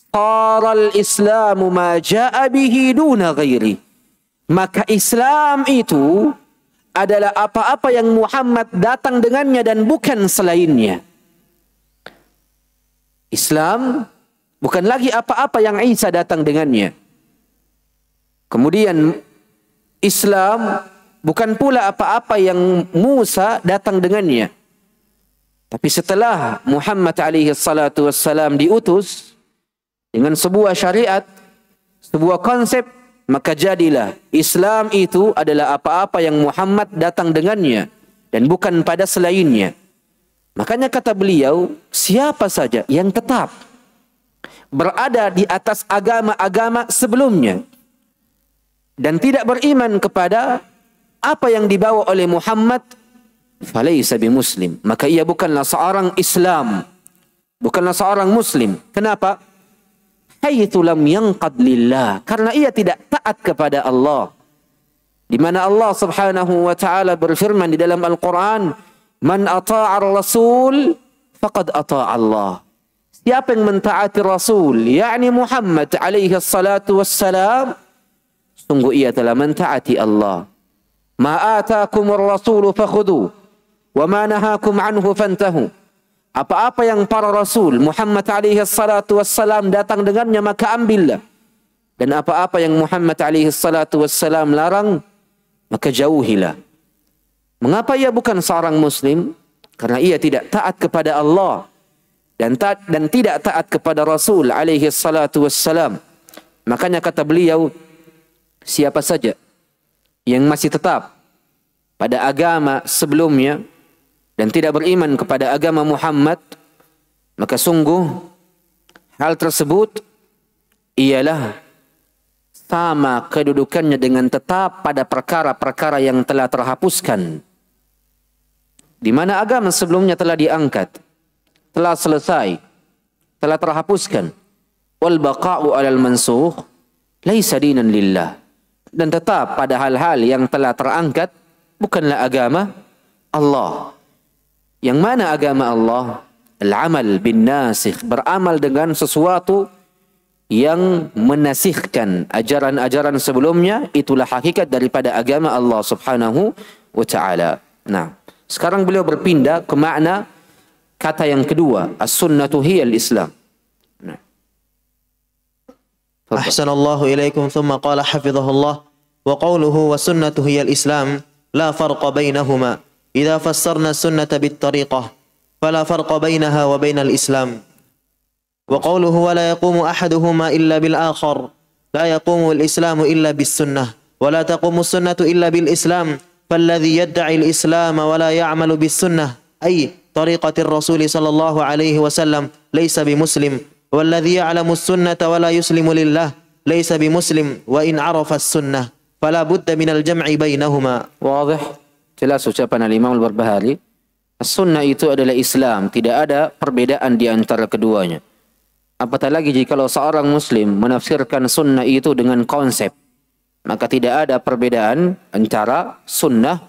saral islamu ma ja'a bihi duna ghairi. Maka Islam itu adalah apa-apa yang Muhammad datang dengannya dan bukan selainnya. Islam bukan lagi apa-apa yang Isa datang dengannya. Kemudian Islam bukan pula apa-apa yang Musa datang dengannya. Tapi setelah Muhammad alaihi salatu wassalam diutus dengan sebuah syariat, sebuah konsep, maka jadilah Islam itu adalah apa-apa yang Muhammad datang dengannya dan bukan pada selainnya. Makanya kata beliau, siapa saja yang tetap berada di atas agama-agama sebelumnya dan tidak beriman kepada apa yang dibawa oleh Muhammad, falaysa bimuslim, maka ia bukanlah seorang Islam, bukanlah seorang Muslim. Kenapa? Haitsu lam yanqad lillah, karena ia tidak taat kepada Allah. Di mana Allah Subhanahu wa taala berfirman di dalam Al-Qur'an, "Man ata'a ar-rasul faqad ata'a Allah." Siapa yang mentaati Rasul, yakni Muhammad alaihi salatu wassalam, sungguh ia telah mentaati Allah. Ma ataakumur rasulu fakhudhu wa ma nahakum anhu fantahu. Apa-apa yang para rasul Muhammad alaihi salatu wassalam datang dengannya maka ambillah, dan apa-apa yang Muhammad alaihi salatu wassalam larang maka jauhilah. Mengapa ia bukan seorang muslim? Karena ia tidak taat kepada Allah dan tidak taat kepada Rasul alaihi salatu wassalam. Makanya kata beliau, siapa saja yang masih tetap pada agama sebelumnya dan tidak beriman kepada agama Muhammad, maka sungguh hal tersebut ialah sama kedudukannya dengan tetap pada perkara-perkara yang telah terhapuskan, di mana agama sebelumnya telah diangkat, telah selesai, telah terhapuskan. Wal baqa'u 'alal mansukh laisa dinan lillah, dan tetap pada hal-hal yang telah terangkat bukanlah agama Allah. Yang mana agama Allah? Al-amal bin nasikh, beramal dengan sesuatu yang menasihkan ajaran-ajaran sebelumnya, itulah hakikat daripada agama Allah Subhanahu wa taala. Nah, sekarang beliau berpindah ke makna kata yang kedua, as-sunnatu hiya al-Islam. Nah. Ahsanallahu ilaikum, thumma qala hafizahullah, wa qawluhu wa sunnatu hiya al-Islam la farqa bainahuma idza fassarna sunnata bit-tariqah fala farqa bainaha wa bainal Islam. Wa qawluhu wa la yaqumu ahaduhuma illa bil akhar la yaqumu al-Islamu illa bis sunnah wa la taqumu as-sunnatu illa bil Islam falladhi yadda'i al-Islam wa la ya'malu bis sunnah ay tariqati ar-rasul sallallahu alaihi wasallam laysa bimuslim walladhi ya'lamu as-sunnata wa la yuslimu lillah laysa bimuslim wa in 'arafa as-sunnah fala budda min al-jam'i bainahuma. Wadih, jelas ucapan al-Imam al-Barbahari. As-sunnah itu adalah Islam, tidak ada perbedaan di antara keduanya. Apatah lagi jika seorang muslim menafsirkan sunnah itu dengan konsep, maka tidak ada perbedaan antara sunnah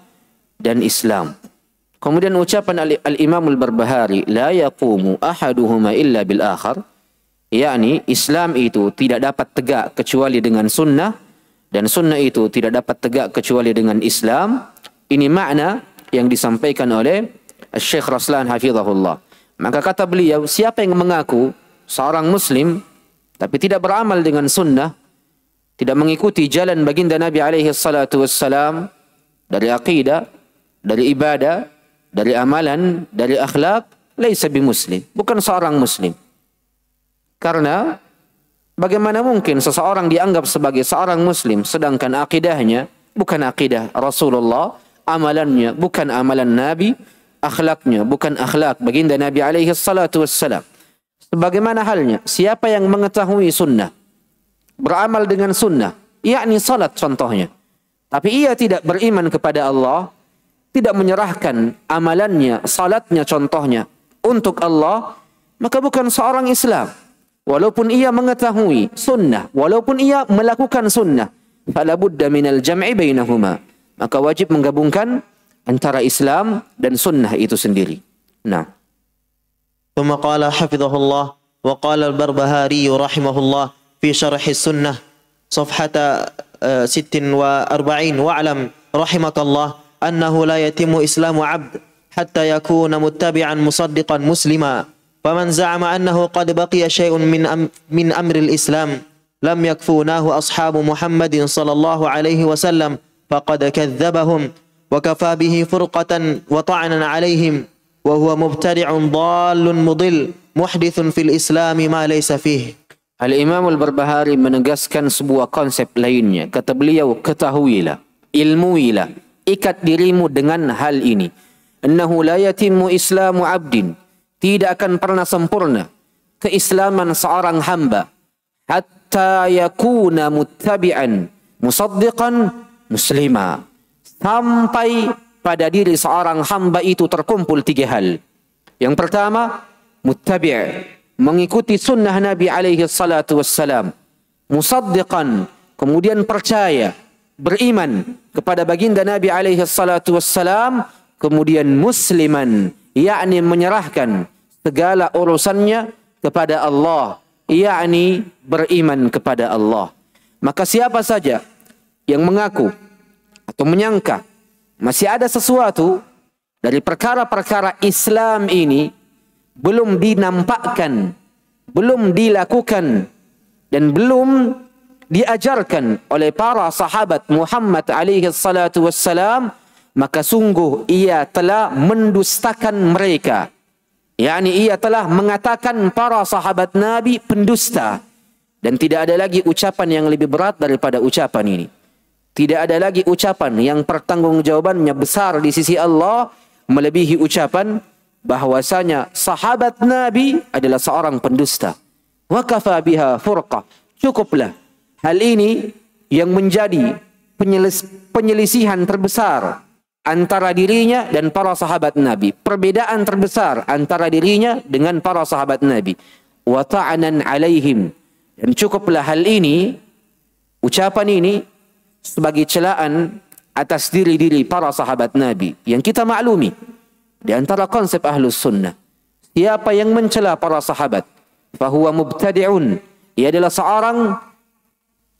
dan Islam. Kemudian ucapan al-Imam al-Barbahari, la yaqumu ahaduhuma illa bil akhar, yakni Islam itu tidak dapat tegak kecuali dengan sunnah, dan sunnah itu tidak dapat tegak kecuali dengan Islam. Ini makna yang disampaikan oleh Syekh Raslan hafizahullah. Maka kata beliau, siapa yang mengaku seorang muslim tapi tidak beramal dengan sunnah, tidak mengikuti jalan baginda Nabi alaihi salatu wassalam dari akidah, dari ibadah, dari amalan, dari akhlak, laisa bimuslim, bukan seorang muslim. Karena bagaimana mungkin seseorang dianggap sebagai seorang muslim sedangkan akidahnya bukan akidah Rasulullah, amalannya bukan amalan Nabi, akhlaknya bukan akhlak baginda Nabi alaihi salatu wassalam. Sebagaimana halnya siapa yang mengetahui sunnah, beramal dengan sunnah, yakni salat contohnya, tapi ia tidak beriman kepada Allah, tidak menyerahkan amalannya, salatnya contohnya untuk Allah, maka bukan seorang Islam. Walaupun ia mengetahui sunnah, walaupun ia melakukan sunnah, fala budda minal jam'i bainahuma, maka wajib menggabungkan antara Islam dan sunnah itu sendiri. Nah, ثم قال حفظه الله وقال البربهاري رحمه الله في شرح السنة صفحة 46 واعلم رحمك الله أنه لا يتم إسلام عبد حتى يكون متبعا مصدقا مسلما فمن زعم أنه قد بقي شيء من أمر الإسلام لم يكفوناه أصحاب محمد صلى الله عليه وسلم فقد كذبهم وكفى به فرقة وطعنا عليهم وهو مبتدع ضال مضل محدث في الإسلام ما ليس فيه. Al-Imam Al-Barbahari menegaskan sebuah konsep lainnya. Kata beliau, ketahuilah, ilmuilah, ikat dirimu dengan hal ini. Innahu la yatimmu islamu abdin. Tidak akan pernah sempurna keislaman seorang hamba hatta yakuna muttabi'an musaddiqan muslima. Sampai pada diri seorang hamba itu terkumpul 3 hal. Yang pertama, muttabi', mengikuti sunnah Nabi alaihi salatu wassalam. Musaddiqan, kemudian percaya, beriman kepada baginda Nabi alaihi salatu wassalam. Kemudian musliman, yakni menyerahkan segala urusannya kepada Allah, yakni beriman kepada Allah. Maka siapa saja yang mengaku atau menyangka masih ada sesuatu dari perkara-perkara Islam ini belum dinampakkan, belum dilakukan, dan belum diajarkan oleh para sahabat Muhammad alaihi salatu wassalam, maka sungguh ia telah mendustakan mereka. yakni ia telah mengatakan para sahabat Nabi pendusta. Dan tidak ada lagi ucapan yang lebih berat daripada ucapan ini. Tidak ada lagi ucapan yang pertanggungjawabannya besar di sisi Allah melebihi ucapan bahwasanya sahabat Nabi adalah seorang pendusta. Wa kafa biha furqah. Cukuplah hal ini yang menjadi penyelisihan terbesar antara dirinya dan para sahabat Nabi. Perbedaan terbesar antara dirinya dengan para sahabat Nabi. Wa ta'anan alaihim. Dan cukuplah hal ini, ucapan ini sebagai celaan atas diri-diri para sahabat Nabi. Yang kita maklumi di antara konsep Ahlus Sunnah, siapa yang mencela para sahabat, fahuwa mubtadi'un, ia adalah seorang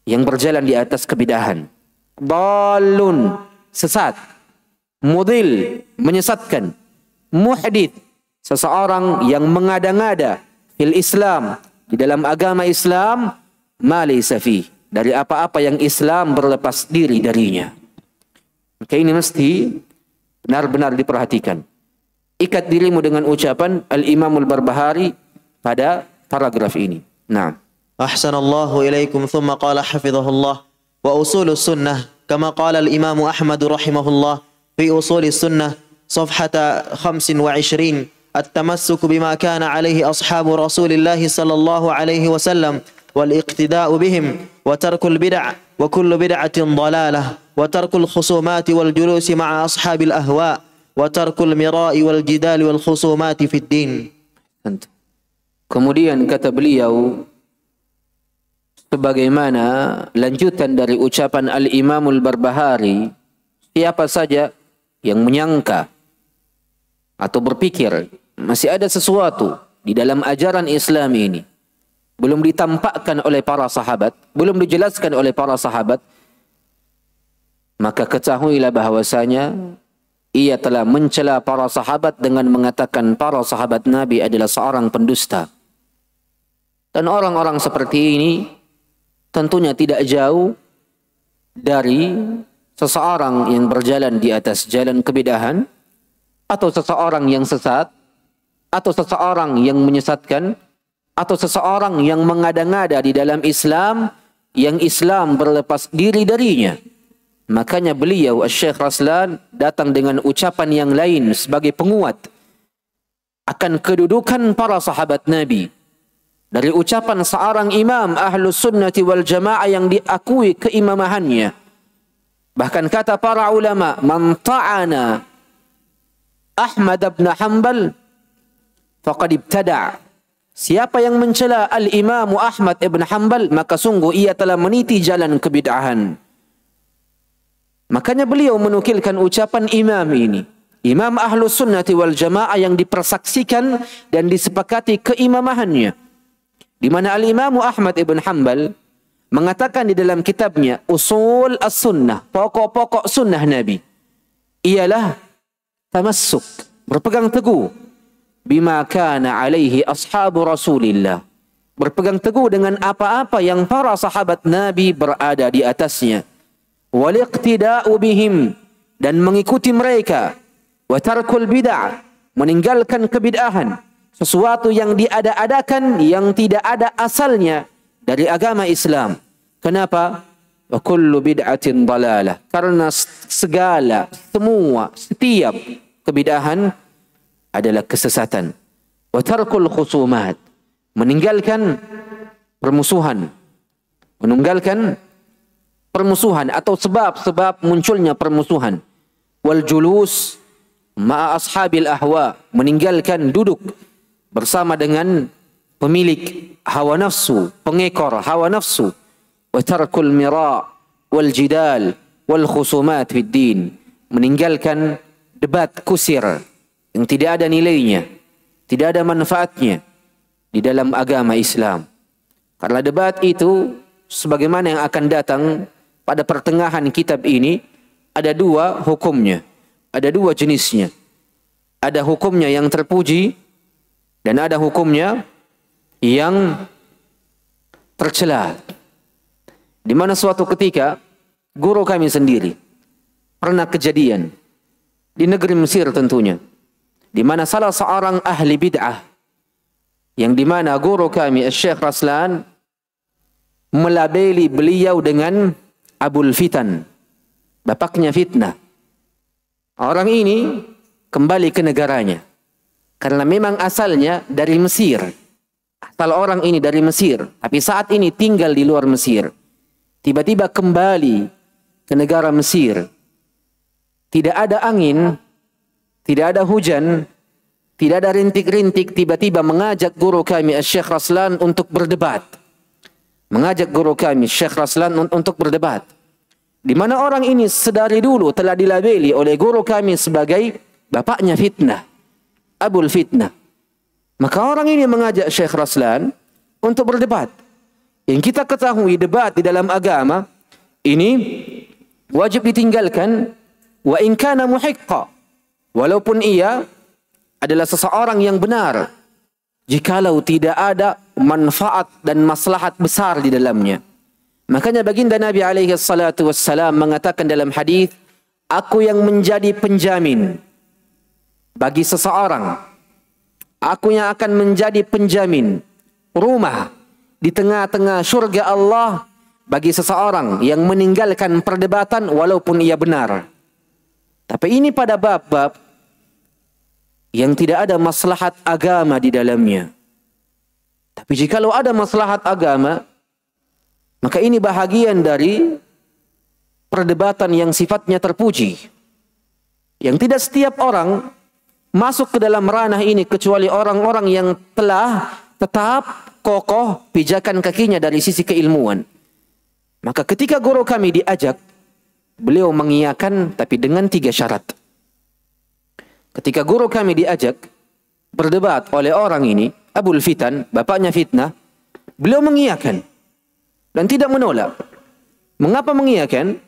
yang berjalan di atas kebidahan. Dhalun, sesat. Mudil, menyesatkan. Muhdith, seseorang yang mengada-ngada fil Islam, di dalam agama Islam, ma laysa fi, dari apa-apa yang Islam berlepas diri darinya. Maka ini mesti benar-benar diperhatikan. Ikat dirimu dengan ucapan Al-Imam Al-Barbahari pada paragraf ini. Nah. Ahsanallahu ilaikum thumma qala hafizahullah wa usulus sunnah kama qala al-Imam Ahmad rahimahullah fi usulis sunnah safhata 25 التمسك بما كان عليه أصحاب رسول الله صلى الله عليه وسلم والاقتداء بهم وترك البدع وكل بدعة ضلالة وترك الخصومات والجلوس مع أصحاب الأهواء وترك المراء والجدال والخصومات في الدين. Kemudian kata beliau sebagaimana lanjutan dari ucapan Al-Imam Al-Barbahari, siapa saja yang menyangka atau berpikir masih ada sesuatu di dalam ajaran Islam ini belum ditampakkan oleh para sahabat, belum dijelaskan oleh para sahabat, maka ketahuilah bahwasanya ia telah mencela para sahabat dengan mengatakan para sahabat Nabi adalah seorang pendusta. Dan orang-orang seperti ini tentunya tidak jauh dari seseorang yang berjalan di atas jalan kebidahan, atau seseorang yang sesat, atau seseorang yang menyesatkan, atau seseorang yang mengada-ngada di dalam Islam, yang Islam berlepas diri darinya. Makanya beliau, Syekh Raslan, datang dengan ucapan yang lain sebagai penguat akan kedudukan para sahabat Nabi. Dari ucapan seorang imam Ahlus Sunnati wal Jamaah yang diakui keimamahannya. Bahkan kata para ulama, man ta'ana Ahmad bin Hanbal faqad ibtada'. Siapa yang mencela Al-Imam Ahmad ibn Hanbal, maka sungguh ia telah meniti jalan kebid'ahan. Makanya beliau menukilkan ucapan imam ini, Imam Ahlus Sunnati wal Jamaah yang dipersaksikan dan disepakati keimamahannya, di mana Al-Imam Ahmad ibn Hanbal mengatakan di dalam kitabnya Usul As-Sunnah, pokok-pokok sunnah Nabi, ialah tamassuk, berpegang teguh bima kana alaihi ashabu Rasulillah, berpegang teguh dengan apa-apa yang para sahabat Nabi berada di atasnya. waliqtida'u bihim, dan mengikuti mereka, wa tarkul bid'ah, meninggalkan kebid'ahan, sesuatu yang diada-adakan yang tidak ada asalnya dari agama Islam. Kenapa? Wa kullu bid'atin dalalah, karena segala, semua, setiap kebid'ahan adalah kesesatan. Wa tarkul khusumat, meninggalkan permusuhan, meninggalkan permusuhan atau sebab-sebab munculnya permusuhan. Wal julus ma'a ashabil ahwa, meninggalkan duduk bersama dengan pemilik hawa nafsu, pengekor hawa nafsu. Wa tarkul mira' wal jidal wal khusumat fid din, meninggalkan debat kusir yang tidak ada nilainya, tidak ada manfaatnya di dalam agama Islam. Karena debat itu sebagaimana yang akan datang pada pertengahan kitab ini, ada dua hukumnya, ada dua jenisnya. Ada hukumnya yang terpuji dan ada hukumnya yang tercela. Di mana suatu ketika guru kami sendiri pernah kejadian di negeri Mesir tentunya, di mana salah seorang ahli bid'ah, yang di mana guru kami Syekh Raslan melabeli beliau dengan Abul Fitan, bapaknya fitnah. Orang ini kembali ke negaranya karena memang asalnya dari Mesir. Asal orang ini dari Mesir, tapi saat ini tinggal di luar Mesir. Tiba-tiba kembali ke negara Mesir. Tidak ada angin, tidak ada hujan, tidak ada rintik-rintik, tiba-tiba mengajak guru kami Syekh Raslan untuk berdebat. Mengajak guru kami Syekh Raslan untuk berdebat. Di mana orang ini sedari dulu telah dilabeli oleh guru kami sebagai bapaknya fitnah, Abul Fitnah. Maka orang ini mengajak Syekh Raslan untuk berdebat. Yang kita ketahui, debat di dalam agama ini wajib ditinggalkan, wa in kana muhiqqa, walaupun ia adalah seseorang yang benar, jikalau tidak ada manfaat dan maslahat besar di dalamnya. Makanya baginda Nabi alaihi salatu wassalam mengatakan dalam hadis, aku yang menjadi penjamin bagi seseorang, aku yang akan menjadi penjamin rumah di tengah-tengah surga Allah bagi seseorang yang meninggalkan perdebatan walaupun ia benar. Tapi ini pada bab-bab yang tidak ada maslahat agama di dalamnya. Tapi jikalau ada maslahat agama, maka ini bahagian dari perdebatan yang sifatnya terpuji. Yang tidak setiap orang masuk ke dalam ranah ini kecuali orang-orang yang telah tetap kokoh pijakan kakinya dari sisi keilmuan. Maka ketika guru kami diajak, beliau mengiyakan tapi dengan 3 syarat. Ketika guru kami diajak berdebat oleh orang ini, Abul Fitan, bapaknya fitnah, beliau mengiyakan dan tidak menolak. Mengapa mengiyakan?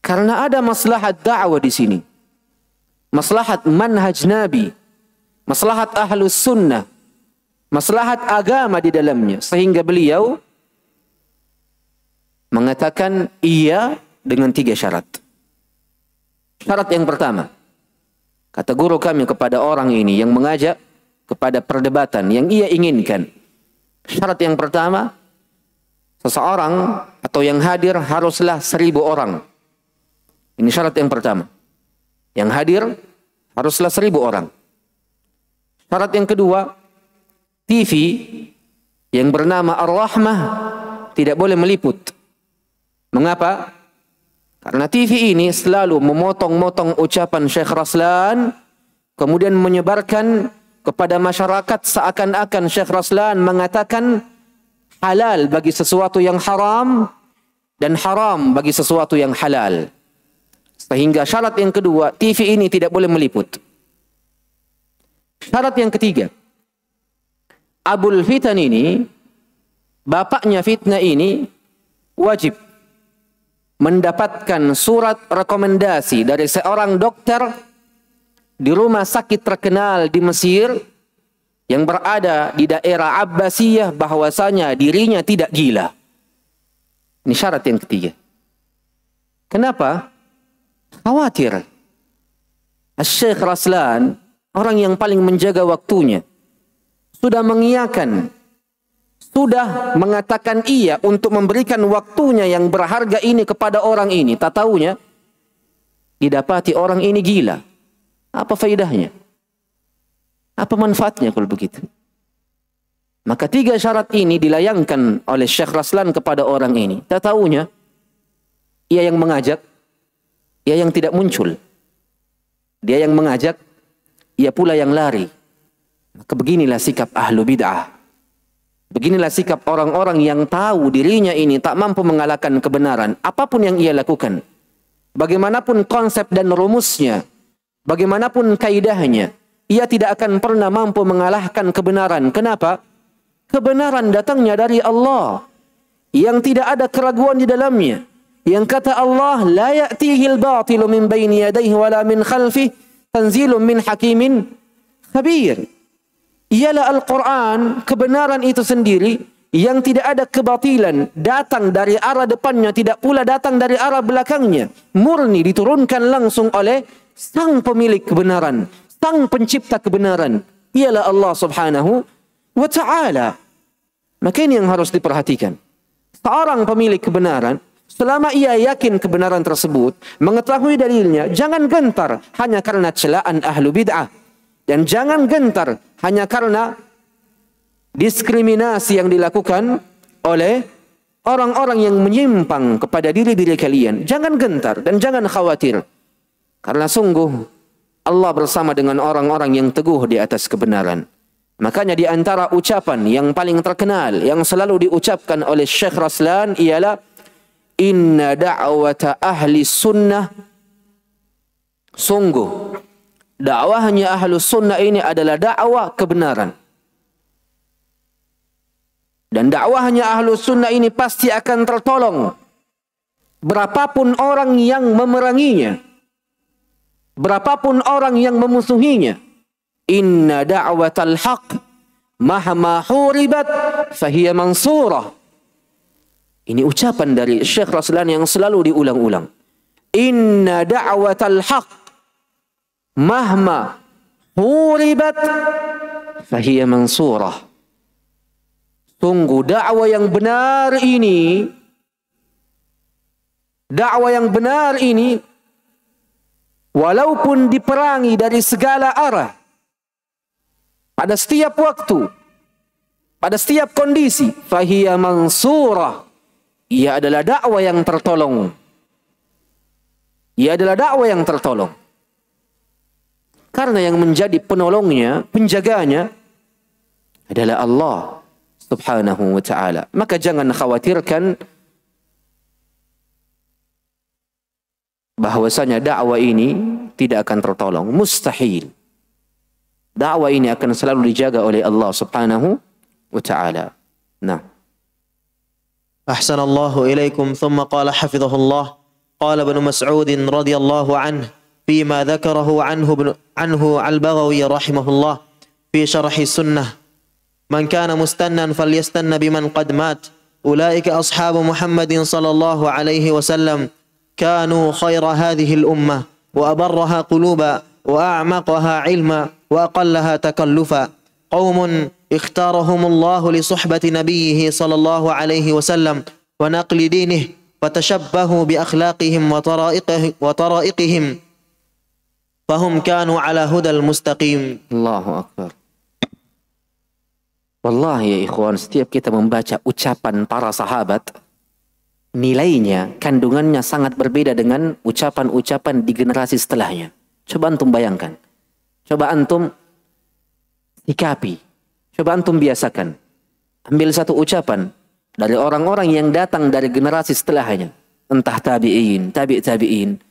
Karena ada maslahat dakwah di sini. Maslahat manhaj Nabi, maslahat ahlus sunnah, maslahat agama di dalamnya. Sehingga beliau mengatakan iya dengan 3 syarat. Syarat yang pertama, kata guru kami kepada orang ini yang mengajak kepada perdebatan yang ia inginkan. Syarat yang pertama, seseorang atau yang hadir haruslah 1000 orang. Ini syarat yang pertama. Yang hadir haruslah 1000 orang. Syarat yang kedua, TV yang bernama Ar-Rahmah tidak boleh meliput. Mengapa? Karena TV ini selalu memotong-motong ucapan Syekh Raslan, kemudian menyebarkan kepada masyarakat seakan-akan Syekh Raslan mengatakan halal bagi sesuatu yang haram dan haram bagi sesuatu yang halal. Sehingga syarat yang kedua, TV ini tidak boleh meliput. Syarat yang ketiga, Abul Fitan ini, bapaknya fitnah ini, wajib mendapatkan surat rekomendasi dari seorang dokter di rumah sakit terkenal di Mesir yang berada di daerah Abbasiyah bahwasanya dirinya tidak gila. Ini syarat yang ketiga. Kenapa? Khawatir. Syekh Raslan, orang yang paling menjaga waktunya, sudah mengiyakan, sudah mengatakan iya untuk memberikan waktunya yang berharga ini kepada orang ini. Tak taunya didapati orang ini gila. Apa faedahnya? Apa manfaatnya kalau begitu? Maka 3 syarat ini dilayangkan oleh Syekh Raslan kepada orang ini. Tak taunya ia yang mengajak, ia yang tidak muncul. Dia yang mengajak, ia pula yang lari. Maka beginilah sikap ahlu bid'ah. Beginilah sikap orang-orang yang tahu dirinya ini tak mampu mengalahkan kebenaran. Apapun yang ia lakukan, bagaimanapun konsep dan rumusnya, bagaimanapun kaidahnya, ia tidak akan pernah mampu mengalahkan kebenaran. Kenapa? Kebenaran datangnya dari Allah, yang tidak ada keraguan di dalamnya. Yang kata Allah, la ya'tihil batilu min baini yadayhi wala min khalfih, tanzilun min hakimin khabir. Ialah Al-Quran, kebenaran itu sendiri, yang tidak ada kebatilan, datang dari arah depannya, tidak pula datang dari arah belakangnya. Murni diturunkan langsung oleh sang pemilik kebenaran, sang pencipta kebenaran. Ialah Allah subhanahu wa ta'ala. Maka ini yang harus diperhatikan. Seorang pemilik kebenaran, selama ia yakin kebenaran tersebut, mengetahui dalilnya, jangan gentar hanya karena celaan ahlu bid'ah. Dan jangan gentar hanya karena diskriminasi yang dilakukan oleh orang-orang yang menyimpang kepada diri-diri kalian. Jangan gentar dan jangan khawatir. Karena sungguh Allah bersama dengan orang-orang yang teguh di atas kebenaran. Makanya di antara ucapan yang paling terkenal, yang selalu diucapkan oleh Syekh Raslan ialah, inna da'wata ahli sunnah, sungguh dakwahnya ahlu sunnah ini adalah dakwah kebenaran. Dan dakwahnya ahlu sunnah ini pasti akan tertolong berapapun orang yang memeranginya, berapapun orang yang memusuhinya. Inna da'watal haq mahma huribat fahiya mansurah. Ini ucapan dari Syekh Raslan yang selalu diulang-ulang. Inna da'watal haq mahma huribat fahiya mansurah. Sungguh dakwah yang benar ini, dakwah yang benar ini, walaupun diperangi dari segala arah, pada setiap waktu, pada setiap kondisi, fahiya mansurah, ia adalah dakwah yang tertolong. Ia adalah dakwah yang tertolong. Karena yang menjadi penolongnya, penjaganya adalah Allah subhanahu wa ta'ala. Maka jangan khawatirkan bahwasanya dakwah ini tidak akan tertolong. Mustahil. Dakwah ini akan selalu dijaga oleh Allah subhanahu wa ta'ala. Nah. Ahsanallahu ilaikum. Thumma qala hafidhahullah. Qala ibn Mas'ud radhiyallahu anhu فيما ذكره عنه البغوي رحمه الله في شرح السنة من كان مستنا فليستن بمن قد مات أولئك أصحاب محمد صلى الله عليه وسلم كانوا خير هذه الأمة وأبرها قلوبا وأعمقها علما وأقلها تكلفا قوم اختارهم الله لصحبة نبيه صلى الله عليه وسلم ونقل دينه فتشبهوا بأخلاقهم وطرائقهم fahum kanu ala hudal mustaqim. Allahu Akbar. Wallahi ya ikhwan, setiap kita membaca ucapan para sahabat, nilainya, kandungannya sangat berbeda dengan ucapan-ucapan di generasi setelahnya. Coba antum bayangkan. Coba antum sikapi. Coba antum biasakan. Ambil satu ucapan dari orang-orang yang datang dari generasi setelahnya. Entah tabi'in, tabi'in.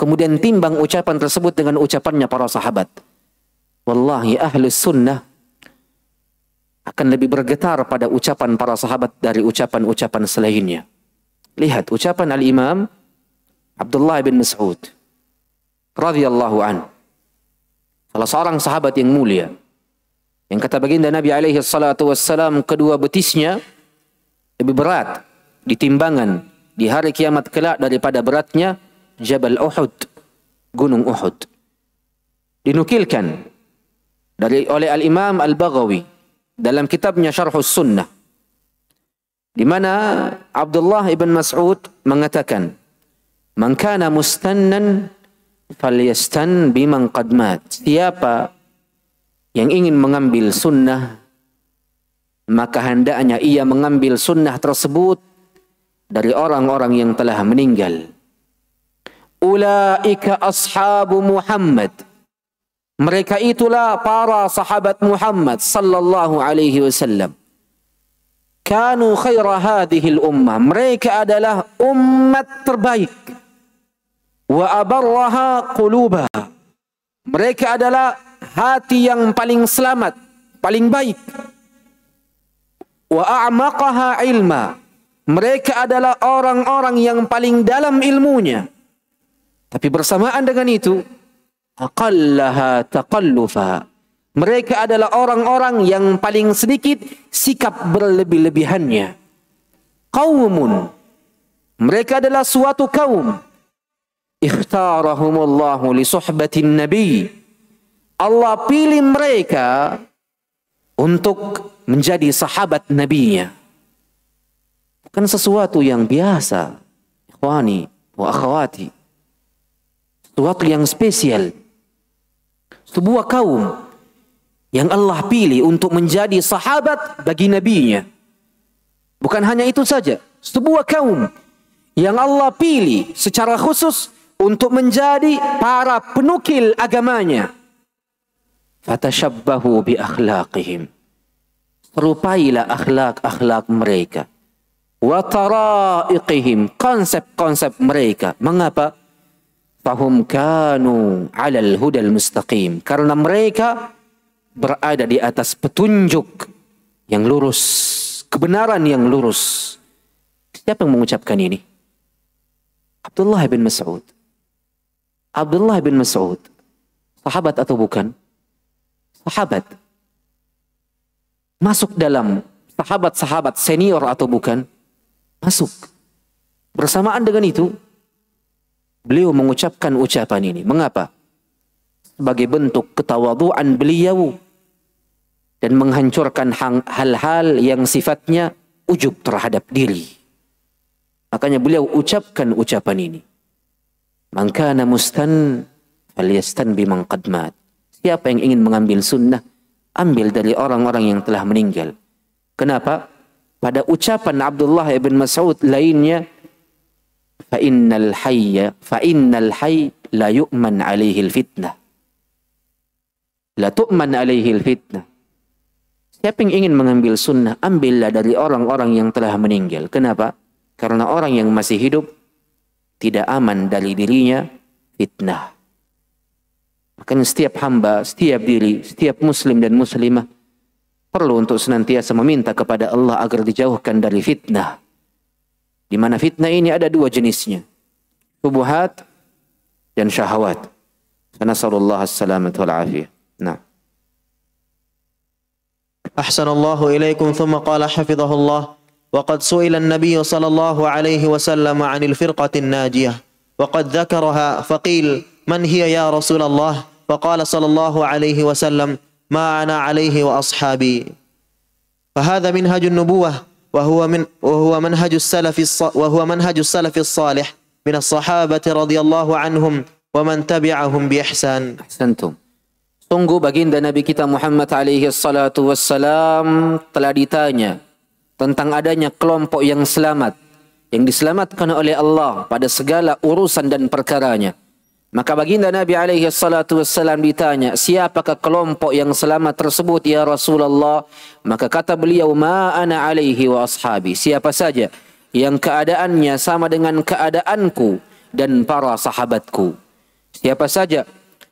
Kemudian timbang ucapan tersebut dengan ucapannya para sahabat. Wallahi ahlus sunnah akan lebih bergetar pada ucapan para sahabat dari ucapan-ucapan selainnya. Lihat ucapan Al-Imam Abdullah bin Mas'ud radhiyallahu anhu, salah seorang sahabat yang mulia, yang kata baginda Nabi alaihi salatu wassalam, kedua betisnya lebih berat di timbangan di hari kiamat kelak daripada beratnya Jabal Uhud, Gunung Uhud. Dinukilkan oleh Al-Imam Al-Baghawi dalam kitabnya Syarhus Sunnah, di mana Abdullah ibn Mas'ud mengatakan, "Man kana mustannan falyastan biman qad mat." Siapa yang ingin mengambil sunnah, maka hendaknya ia mengambil sunnah tersebut dari orang-orang yang telah meninggal. Ulaika ashabu Muhammad. Mereka itulah para sahabat Muhammad sallallahu alaihi wasallam. Kanu khaira hadhil ummah. Mereka adalah umat terbaik. Wa abarraha qulubaha. Mereka adalah hati yang paling selamat, paling baik. Wa a'maqaha ilma. Mereka adalah orang-orang yang paling dalam ilmunya. Tapi bersamaan dengan itu, aqallaha taqallufa. Mereka adalah orang-orang yang paling sedikit sikap berlebih-lebihannya. Qaumun. Mereka adalah suatu kaum. Ikhtarahumullahu li suhbatin nabi. Allah pilih mereka untuk menjadi sahabat nabinya. Bukan sesuatu yang biasa, ikhwani wa akhwati. Sesuatu yang spesial. Sebuah kaum yang Allah pilih untuk menjadi sahabat bagi nabinya. Bukan hanya itu saja, sebuah kaum yang Allah pilih secara khusus untuk menjadi para penukil agamanya. Fatashabbahu bi akhlaqihim. Serupailah akhlak-akhlak mereka. Wa taraiqihim, konsep-konsep mereka. Mengapa? Fahum kanu 'alal hudal mustaqim. Karena mereka berada di atas petunjuk yang lurus, kebenaran yang lurus. Siapa yang mengucapkan ini? Abdullah bin Mas'ud. Abdullah bin Mas'ud, sahabat atau bukan? Sahabat. Masuk dalam sahabat-sahabat senior atau bukan? Masuk. Bersamaan dengan itu, beliau mengucapkan ucapan ini. Mengapa? Sebagai bentuk ketawaduan beliau dan menghancurkan hal-hal yang sifatnya ujub terhadap diri. Makanya beliau ucapkan ucapan ini. Man kana mustan falyastan biman qad mat. Siapa yang ingin mengambil sunnah, ambil dari orang-orang yang telah meninggal. Kenapa? Pada ucapan Abdullah ibn Mas'ud lainnya, fa innal hayy la yu'man alaihi fitnah. La tu'man alaihi fitnah. Siapa yang ingin mengambil sunnah, ambillah dari orang-orang yang telah meninggal. Kenapa? Karena orang yang masih hidup tidak aman dari dirinya fitnah. Makanya setiap hamba, setiap diri, setiap muslim dan muslimah perlu untuk senantiasa meminta kepada Allah agar dijauhkan dari fitnah. Di mana fitnah ini ada dua jenisnya. Syubhat dan syahwat. Nasallallahu as-salamata wal afiyah. Nah. Ahsanallahu ilaikum thumma qala hafizahullah wa qad su'ila an-nabiy sallallahu alaihi wasallam 'anil firqatin najiyah wa qad dzakaraha faqil man hiya ya Rasulullah faqala sallallahu alaihi wasallam ma ana alaihi wa ashabi. Fahadha minhajun nubuwah وهو منهج السلف الصالح من الصحابة رضي الله عنهم ومن تبعهم بإحسان. Ahsantum. Sungguh baginda Nabi kita Muhammad alaihi salatu wassalam telah ditanya tentang adanya kelompok yang selamat, yang diselamatkan oleh Allah pada segala urusan dan perkaranya. Maka baginda Nabi alaihi salatu wassalam ditanya, siapakah kelompok yang selamat tersebut ya Rasulullah? Maka kata beliau, ma ana alaihi wa ashabi. Siapa saja yang keadaannya sama dengan keadaanku dan para sahabatku. Siapa saja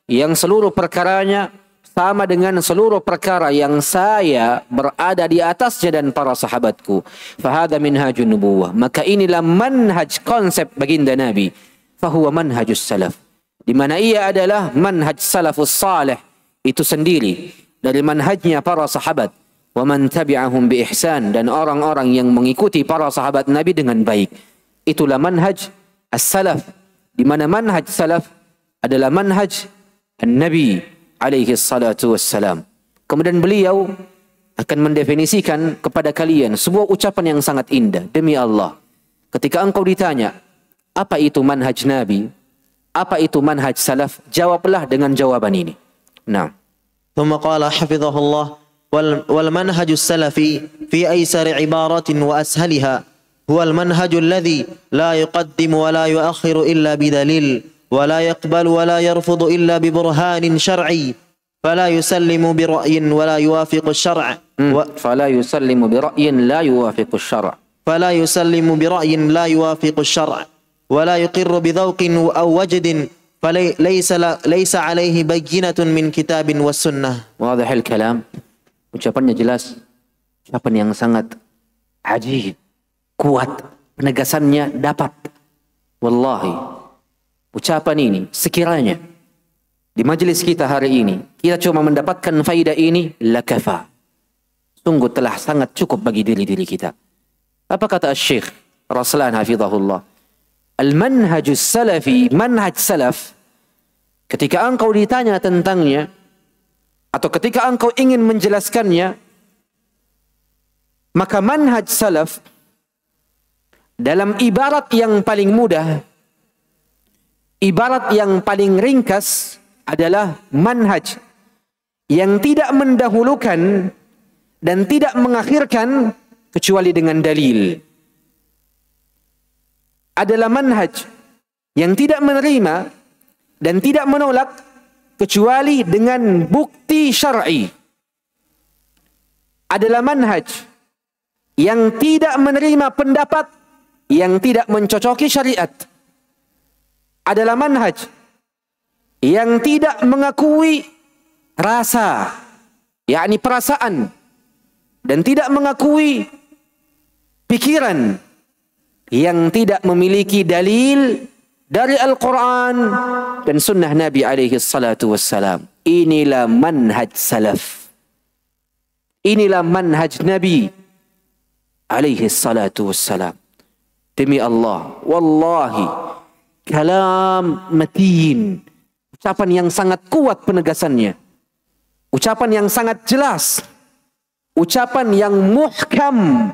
yang seluruh perkaranya sama dengan seluruh perkara yang saya berada di atasnya dan para sahabatku. Fahadha minhajun nubuwah. Maka inilah manhaj konsep baginda Nabi. Fahuwa manhajus salaf. Di mana ia adalah manhaj salafus salih itu sendiri dari manhajnya para sahabat. Wa man tabi'ahum bi ihsan, dan orang-orang yang mengikuti para sahabat Nabi dengan baik. itulah manhaj as-salaf, di mana manhaj salaf adalah manhaj an-Nabi alaihi salatu wassalam. Kemudian beliau akan mendefinisikan kepada kalian sebuah ucapan yang sangat indah. Demi Allah, ketika engkau ditanya, apa itu manhaj Nabi? Apa itu manhaj salaf? Jawablah dengan jawaban ini. Nah. ثم قال حفظه الله والمنهج السلفي في أيسر عبارة وأسهلها هو المنهج الذي لا يقدم ولا يؤخر إلا بدليل ولا يقبل ولا يرفض إلا ببرهان شرعي فلا يسلم برأي ولا يوافق الشرع فلا يسلم برأي لا يوافق الشرع فلا يسلم برأي لا يوافق الشرع ولا يقر بذوق أو وجد فليس عليه بينة من كتاب والسنة. واضح الكلام. Ucapannya jelas, ucapan yang sangat ajib, kuat, penegasannya dapat. Wallahi, ucapan ini sekiranya di majelis kita hari ini kita cuma mendapatkan faidah ini, lakafa, sungguh telah sangat cukup bagi diri kita. Apa kata Syekh Raslan hafizahullah? Al-manhajus salafi, manhaj salaf, ketika engkau ditanya tentangnya atau ketika engkau ingin menjelaskannya, maka manhaj salaf dalam ibarat yang paling mudah, ibarat yang paling ringkas adalah manhaj yang tidak mendahulukan dan tidak mengakhirkan kecuali dengan dalil. Adalah manhaj yang tidak menerima dan tidak menolak kecuali dengan bukti syar'i. Adalah manhaj yang tidak menerima pendapat yang tidak mencocoki syariat. Adalah manhaj yang tidak mengakui rasa, yakni perasaan, dan tidak mengakui pikiran, yang tidak memiliki dalil dari Al-Quran dan sunnah Nabi alaihi salatu wassalam. Inilah manhaj salaf. Inilah manhaj Nabi alaihi salatu wassalam. Demi Allah, wallahi, kalam matin, ucapan yang sangat kuat penegasannya, ucapan yang sangat jelas, ucapan yang muhkam,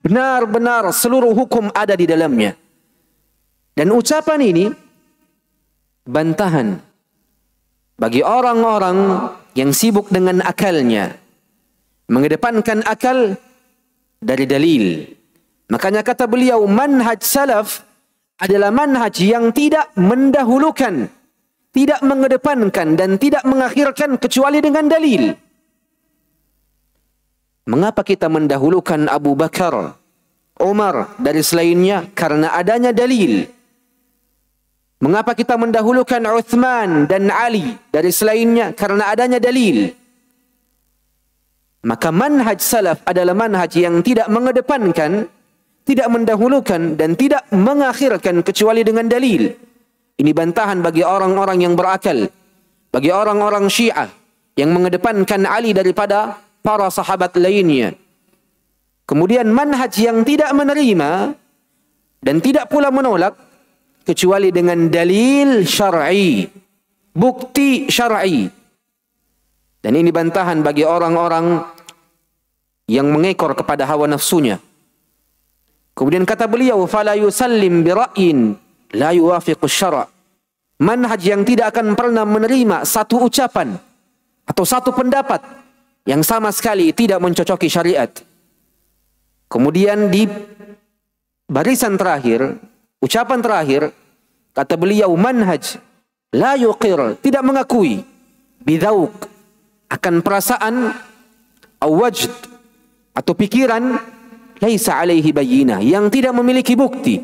benar-benar seluruh hukum ada di dalamnya. Dan ucapan ini bantahan bagi orang-orang yang sibuk dengan akalnya, mengedepankan akal dari dalil. Makanya kata beliau, manhaj salaf adalah manhaj yang tidak mendahulukan, tidak mengedepankan dan tidak mengakhirkan kecuali dengan dalil. Mengapa kita mendahulukan Abu Bakar, Umar dari selainnya? Karena adanya dalil. Mengapa kita mendahulukan Uthman dan Ali dari selainnya? Karena adanya dalil. Maka manhaj salaf adalah manhaj yang tidak mengedepankan, tidak mendahulukan dan tidak mengakhirkan kecuali dengan dalil. Ini bantahan bagi orang-orang yang berakal, bagi orang-orang Syiah yang mengedepankan Ali daripada para sahabat lainnya. Kemudian manhaj yang tidak menerima dan tidak pula menolak kecuali dengan dalil syar'i, bukti syar'i. Dan ini bantahan bagi orang-orang yang mengekor kepada hawa nafsunya. Kemudian kata beliau, fala yusallim bi ra'yin la yuwafiqu syara'. Manhaj yang tidak akan pernah menerima satu ucapan atau satu pendapat yang sama sekali tidak mencocoki syariat. Kemudian di barisan terakhir, ucapan terakhir, kata beliau, manhaj la yuqir, tidak mengakui, bidzauk, akan perasaan, awajd, atau pikiran, laisa alaihi bayyinah, yang tidak memiliki bukti,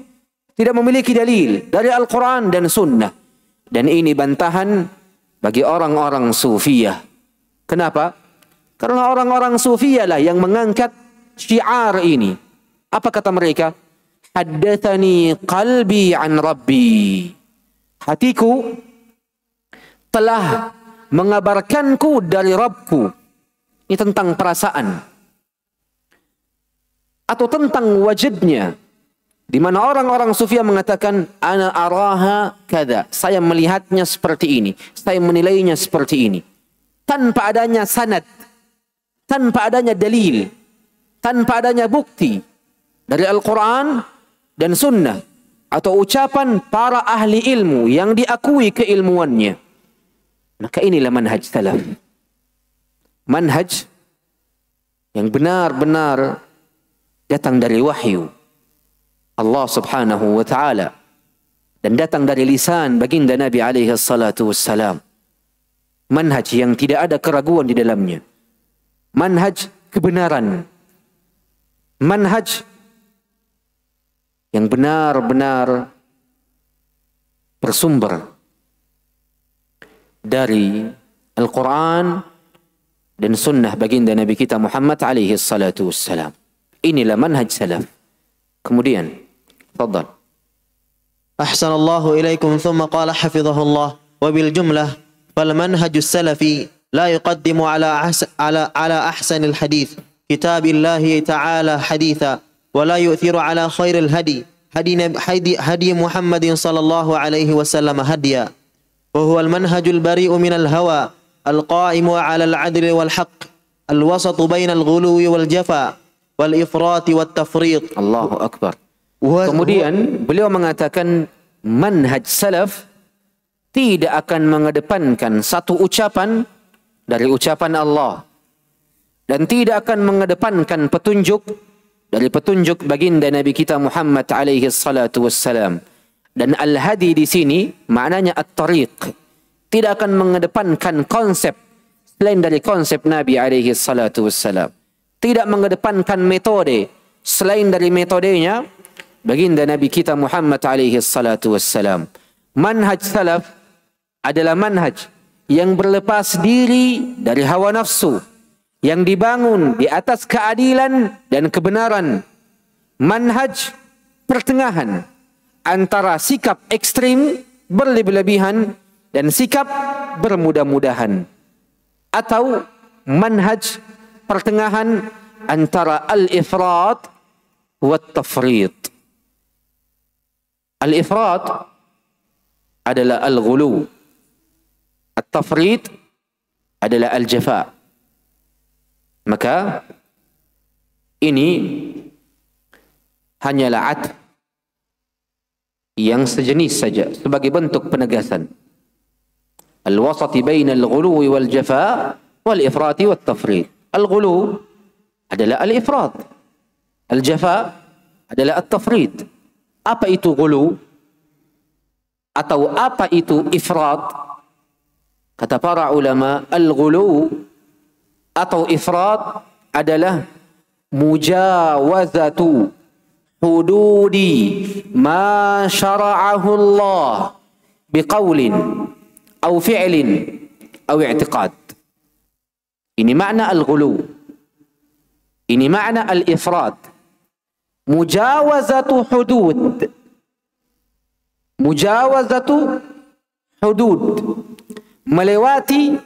tidak memiliki dalil dari Al-Quran dan Sunnah. Dan ini bantahan bagi orang-orang sufiyah. Kenapa? Karena orang-orang sufiyah lah yang mengangkat syiar ini. Apa kata mereka? Haddatsani qalbi an rabbi. Hatiku telah mengabarkanku dari Rabbku. Ini tentang perasaan atau tentang wajibnya, Di mana orang-orang Sufiyah mengatakan ana araha kada, saya melihatnya seperti ini, saya menilainya seperti ini, tanpa adanya sanad, tanpa adanya dalil, tanpa adanya bukti dari Al-Quran dan Sunnah atau ucapan para ahli ilmu yang diakui keilmuannya. Maka inilah manhaj salaf, manhaj yang benar-benar datang dari wahyu Allah subhanahu wa ta'ala dan datang dari lisan baginda Nabi alaihi salatu wassalam. Manhaj yang tidak ada keraguan di dalamnya, manhaj kebenaran, manhaj yang benar-benar bersumber dari Al-Quran dan sunnah baginda Nabi kita Muhammad alaihi salatu wassalam. Inilah manhaj salaf. Kemudian تفضل. أحسن الله إليكم. ثم قال حفظه الله: وبالجملة فالمنهج السلفي لا يقدم على أحسن الحديث كتاب الله تعالى حديثا، ولا يؤثر على خير الهدي هدي محمد صلى الله عليه وسلم هديا، وهو المنهج البريء من الهوى القائم على العدل والحق الوسط بين الغلو والجفا والإفراط والتفريط. الله أكبر. Kemudian beliau mengatakan manhaj salaf tidak akan mengedepankan satu ucapan dari ucapan Allah dan tidak akan mengedepankan petunjuk dari petunjuk baginda Nabi kita Muhammad alaihi salatu wassalam. Dan al-hadi di sini maknanya at-tariq, tidak akan mengedepankan konsep selain dari konsep Nabi alaihi salatu wassalam, tidak mengedepankan metode selain dari metodenya baginda Nabi kita Muhammad alaihi salatu wassalam. Manhaj salaf adalah manhaj yang berlepas diri dari hawa nafsu, yang dibangun di atas keadilan dan kebenaran. Manhaj pertengahan antara sikap ekstrim berlebih-lebihan dan sikap bermudah-mudahan, atau manhaj pertengahan antara al-ifrat wa tafrit. Al-ifrat adalah al-ghulu, at-tafrit adalah al-jafa. Maka ini hanyalah at yang sejenis saja sebagai bentuk penegasan. Al-wasati baina al-ghulu wal jafa wal ifrati wat tafrit. Al-ghulu adalah al-ifrat, al-jafa adalah at-tafrit. Apa itu ghulu atau apa itu ifrat? Kata para ulama, al-ghulu atau ifrat adalah mujawazatu hududi ma syara'ahu Allah biqaulin aw fi'lin aw i'tiqad. Ini makna al-ghulu, ini makna al-ifrat. Mujawazatu hudud, mujawazatu hudud, melewati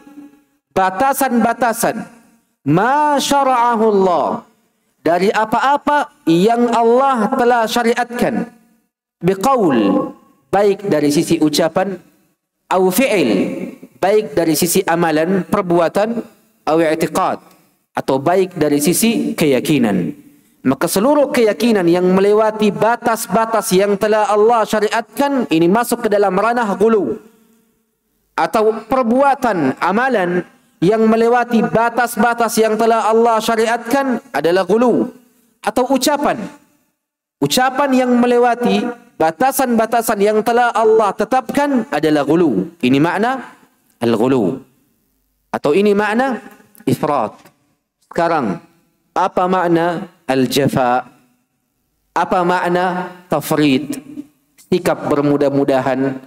batasan-batasan ma syara'ahu Allah, dari apa-apa yang Allah telah syariatkan, biqaul, baik dari sisi ucapan, au fi'il, baik dari sisi amalan perbuatan, au i'tiqad, atau baik dari sisi keyakinan. Maka seluruh keyakinan yang melewati batas-batas yang telah Allah syariatkan ini masuk ke dalam ranah ghulu. Atau perbuatan amalan yang melewati batas-batas yang telah Allah syariatkan adalah ghulu. Atau ucapan yang melewati batasan-batasan yang telah Allah tetapkan adalah ghulu. Ini makna al-ghulu, atau ini makna ifrat. Sekarang apa makna al-jafa? Apa makna tafrid? Sikap bermudah-mudahan.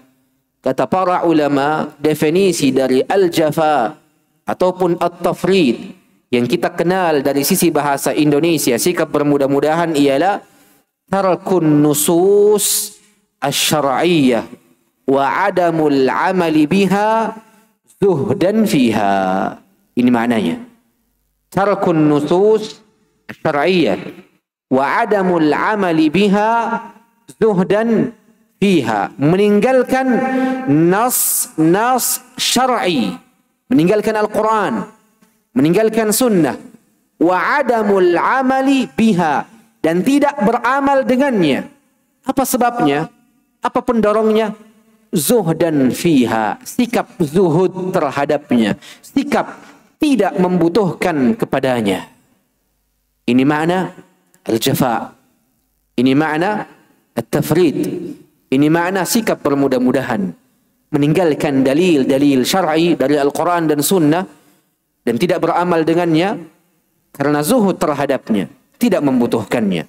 Kata para ulama, definisi dari al-jafa ataupun at-tafrid yang kita kenal dari sisi bahasa Indonesia, sikap bermudah-mudahan, ialah tarkun nusus asy-syar'iyyah wa adamul amali biha zuhdan fiha. Ini maknanya. Tarkun nusus syar'iyyah wa adamul amali biha zuhdan fiha, meninggalkan nas syar'i, meninggalkan Al-Quran, meninggalkan sunnah, wa adamul amali biha, dan tidak beramal dengannya. Apa sebabnya? Apa pendorongnya? Zuhdan fiha, sikap zuhud terhadapnya, sikap tidak membutuhkan kepadanya. Ini makna al-jafa, ini makna at-tafrid, ini makna sikap bermudah-mudahan, meninggalkan dalil-dalil syar'i dari Al-Quran dan Sunnah dan tidak beramal dengannya karena zuhud terhadapnya, tidak membutuhkannya.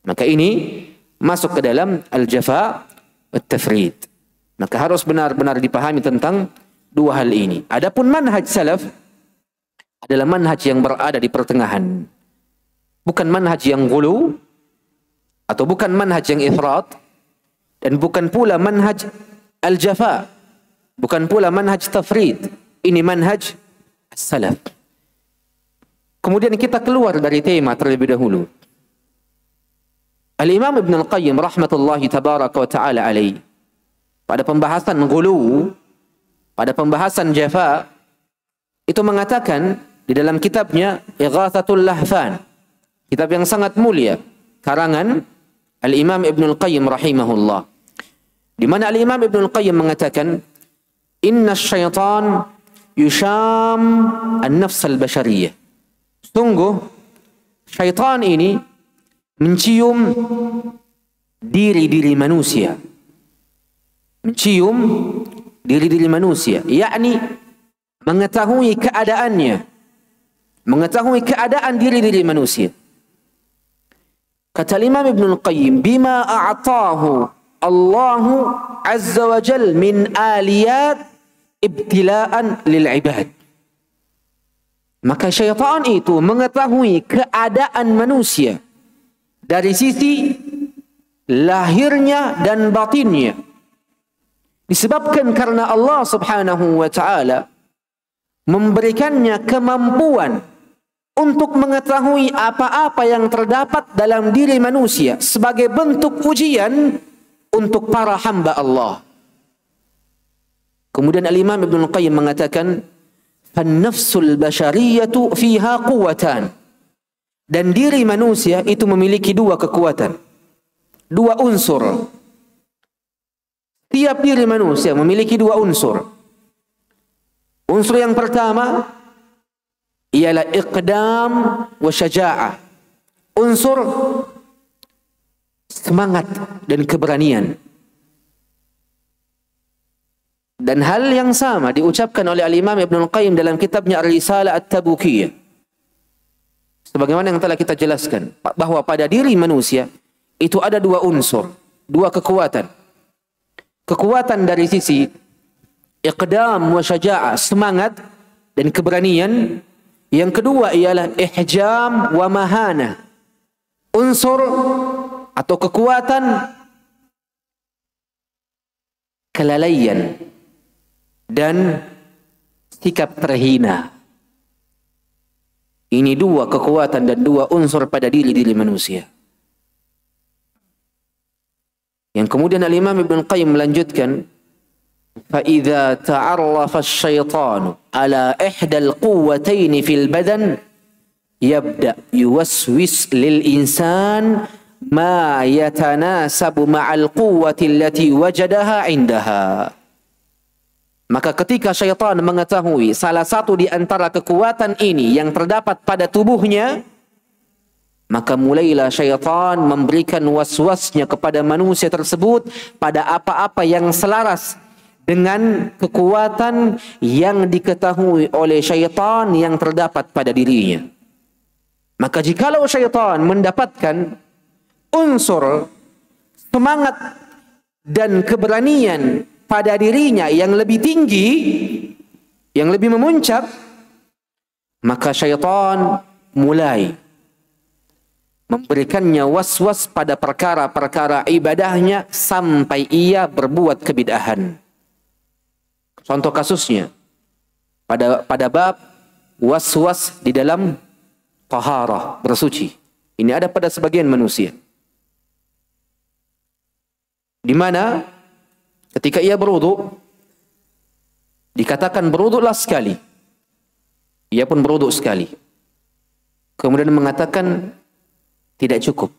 Maka ini masuk ke dalam al-jafa at-tafrid. Maka harus benar-benar dipahami tentang dua hal ini. Adapun manhaj salaf adalah manhaj yang berada di pertengahan. Bukan manhaj yang ghulu, atau bukan manhaj yang ifrat, dan bukan pula manhaj al-jafa, bukan pula manhaj tafrid. Ini manhaj salaf. Kemudian kita keluar dari tema terlebih dahulu. Al-Imam Ibn Al-Qayyim rahmatullahi tabaraka wa ta'ala alaih, pada pembahasan ghulu, pada pembahasan jafa, itu mengatakan di dalam kitabnya Ighathatul Lahfan, kitab yang sangat mulia karangan Al-Imam Ibn Al-Qayyim rahimahullah, di mana Al-Imam Ibn Al-Qayyim mengatakan, inna syaitan yusham an-nafs al-bashariyah. Sungguh syaitan ini mencium diri-diri manusia, mencium diri-diri manusia, yakni mengetahui keadaannya, mengetahui keadaan diri-diri manusia. Kata Imam Ibn Al-Qayyim, bima a'tahu Allahu azza wa jal min aliyat ibtila'an lil ibad. Maka syaitan itu mengetahui keadaan manusia dari sisi lahirnya dan batinnya, disebabkan karena Allah subhanahu wa ta'ala memberikannya kemampuan untuk mengetahui apa-apa yang terdapat dalam diri manusia sebagai bentuk ujian untuk para hamba Allah. Kemudian Al-Imam Ibn Al-Qayyim mengatakan, "An-nafsul bashariyatu fiha quwwatan." Dan diri manusia itu memiliki dua kekuatan, dua unsur. Tiap diri manusia memiliki dua unsur. Unsur yang pertama ialah iqdam wa syaja'ah. Unsur semangat dan keberanian. Dan hal yang sama diucapkan oleh Al-Imam Ibn Al-Qayyim dalam kitabnya Ar-Risalah At-Tabukiyah. Sebagaimana yang telah kita jelaskan, bahwa pada diri manusia itu ada dua unsur, dua kekuatan. Kekuatan dari sisi iqdam wa syaja'ah, semangat dan keberanian. Yang kedua ialah ihjam wa mahana, unsur atau kekuatan kelalaian dan sikap terhina. Ini dua kekuatan dan dua unsur pada diri-diri manusia. Yang kemudian Al-Imam Ibn Qayyim melanjutkan, فَإِذَا تَعَرَّفَ الشَّيْطَانُ عَلَى إِحْدَى الْقُوَّتَيْنِ فِي الْبَدَنِ يَبْدَأْ يُوَسْوِسْ لِلْإِنسان مَا يَتَنَاسَبُ مَعَ الْقُوَّةِ الَّتِي وَجَدَهَا عِنْدَهَا. Maka ketika syaitan mengetahui salah satu di antara kekuatan ini yang terdapat pada tubuhnya, maka mulailah syaitan memberikan was-wasnya kepada manusia tersebut pada apa-apa yang selaras dengan kekuatan yang diketahui oleh syaitan yang terdapat pada dirinya. Maka jikalau syaitan mendapatkan unsur semangat dan keberanian pada dirinya yang lebih tinggi, yang lebih memuncak, maka syaitan mulai memberikannya was-was pada perkara-perkara ibadahnya sampai ia berbuat kebid'ahan. Contoh kasusnya pada bab was-was di dalam taharah, bersuci. Ini ada pada sebagian manusia. di mana ketika ia berwudu dikatakan berwudulah sekali. Ia pun berwudu sekali. Kemudian mengatakan tidak cukup.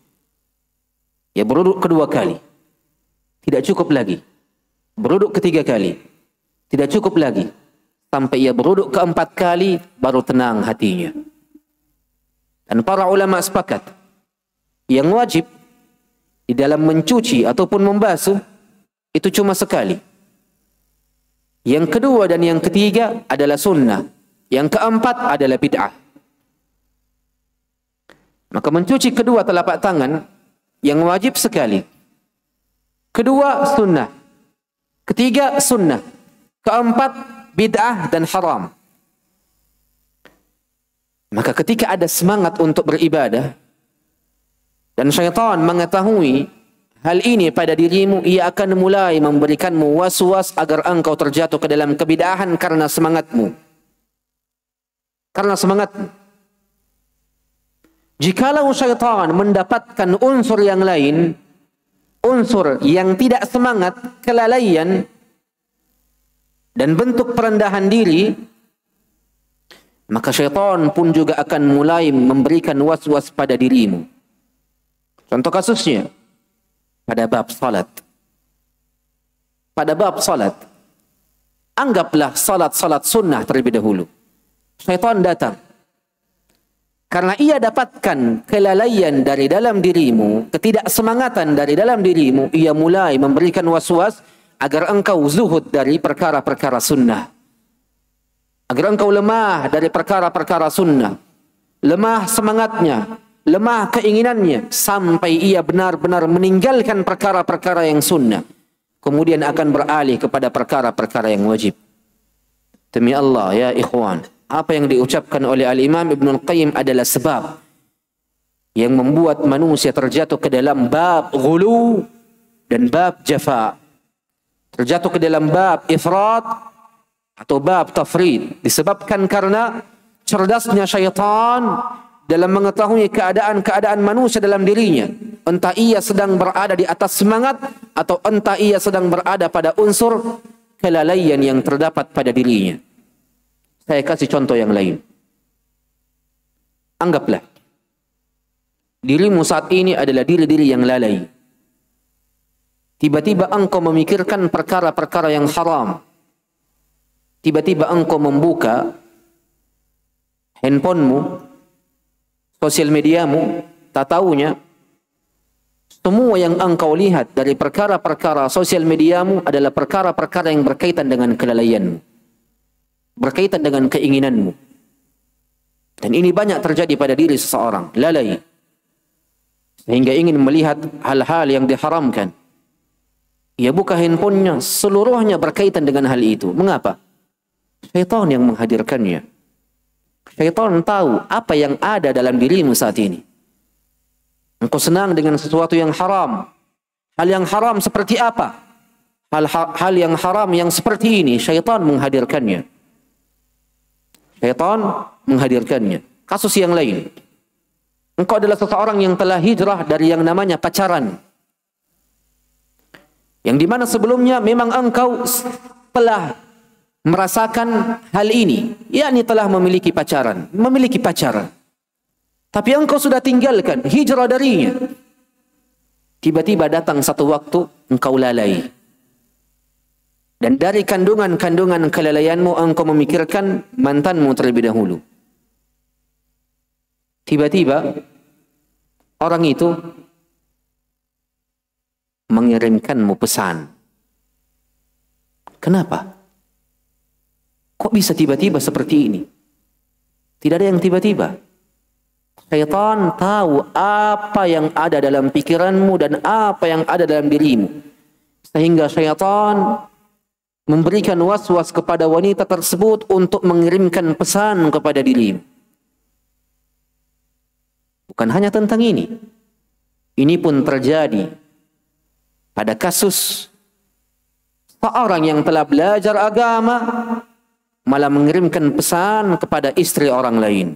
Ia berwudu kedua kali. Tidak cukup lagi. Berwudu ketiga kali. Tidak cukup lagi. Sampai ia berwudu keempat kali baru tenang hatinya. Dan para ulama sepakat yang wajib di dalam mencuci ataupun membasuh itu cuma sekali. Yang kedua dan yang ketiga adalah sunnah. Yang keempat adalah bid'ah. Maka mencuci kedua telapak tangan yang wajib sekali. Kedua sunnah. Ketiga sunnah. Keempat bid'ah dan haram. Maka ketika ada semangat untuk beribadah dan syaitan mengetahui hal ini pada dirimu, ia akan mulai memberikanmu was-was agar engkau terjatuh ke dalam kebid'ahan karena semangatmu. Karena semangatmu. Jikalau syaitan mendapatkan unsur yang lain, unsur yang tidak semangat, kelalaian, dan bentuk perendahan diri, maka syaitan pun juga akan mulai memberikan was-was pada dirimu. Contoh kasusnya, pada bab salat. Pada bab salat, anggaplah salat-salat sunnah terlebih dahulu. Syaitan datang. Karena ia dapatkan kelalaian dari dalam dirimu, ketidaksemangatan dari dalam dirimu, ia mulai memberikan was-was agar engkau zuhud dari perkara-perkara sunnah. Agar engkau lemah dari perkara-perkara sunnah. Lemah semangatnya, lemah keinginannya, sampai ia benar-benar meninggalkan perkara-perkara yang sunnah. Kemudian akan beralih kepada perkara-perkara yang wajib. Demi Allah ya ikhwan, apa yang diucapkan oleh Al-Imam Ibn Al-Qayyim adalah sebab yang membuat manusia terjatuh ke dalam bab ghulu dan bab jafa. Terjatuh ke dalam bab ifrat atau bab tafrid. Disebabkan karena cerdasnya syaitan dalam mengetahui keadaan-keadaan manusia dalam dirinya. Entah ia sedang berada di atas semangat atau entah ia sedang berada pada unsur kelalaian yang terdapat pada dirinya. Saya kasih contoh yang lain. Anggaplah dirimu saat ini adalah diri-diri yang lalai. Tiba-tiba engkau memikirkan perkara-perkara yang haram. Tiba-tiba engkau membuka handphonemu, sosial mediamu, tak taunya semua yang engkau lihat dari perkara-perkara sosial mediamu adalah perkara-perkara yang berkaitan dengan kelalaianmu, berkaitan dengan keinginanmu. Dan ini banyak terjadi pada diri seseorang, lalai, sehingga ingin melihat hal-hal yang diharamkan. Ia buka handphonenya, seluruhnya berkaitan dengan hal itu. Mengapa? Syaitan yang menghadirkannya. Syaitan tahu apa yang ada dalam dirimu saat ini. Engkau senang dengan sesuatu yang haram. Hal yang haram seperti apa? Hal yang haram yang seperti ini, syaitan menghadirkannya. Syaitan menghadirkannya. Kasus yang lain. Engkau adalah seseorang yang telah hijrah dari yang namanya pacaran. Yang dimana sebelumnya memang engkau telah merasakan hal ini, yakni telah memiliki pacaran, tapi engkau sudah tinggalkan, hijrah darinya. Tiba-tiba datang satu waktu engkau lalai, dan dari kandungan-kandungan kelalaianmu engkau memikirkan mantanmu terlebih dahulu. Tiba-tiba orang itu mengirimkanmu pesan. Kenapa? Kok bisa tiba-tiba seperti ini? Tidak ada yang tiba-tiba. Syaitan tahu apa yang ada dalam pikiranmu dan apa yang ada dalam dirimu. Sehingga syaitan memberikan was-was kepada wanita tersebut untuk mengirimkan pesan kepada dirimu. Bukan hanya tentang ini. Ini pun terjadi pada kasus seorang yang telah belajar agama malah mengirimkan pesan kepada istri orang lain.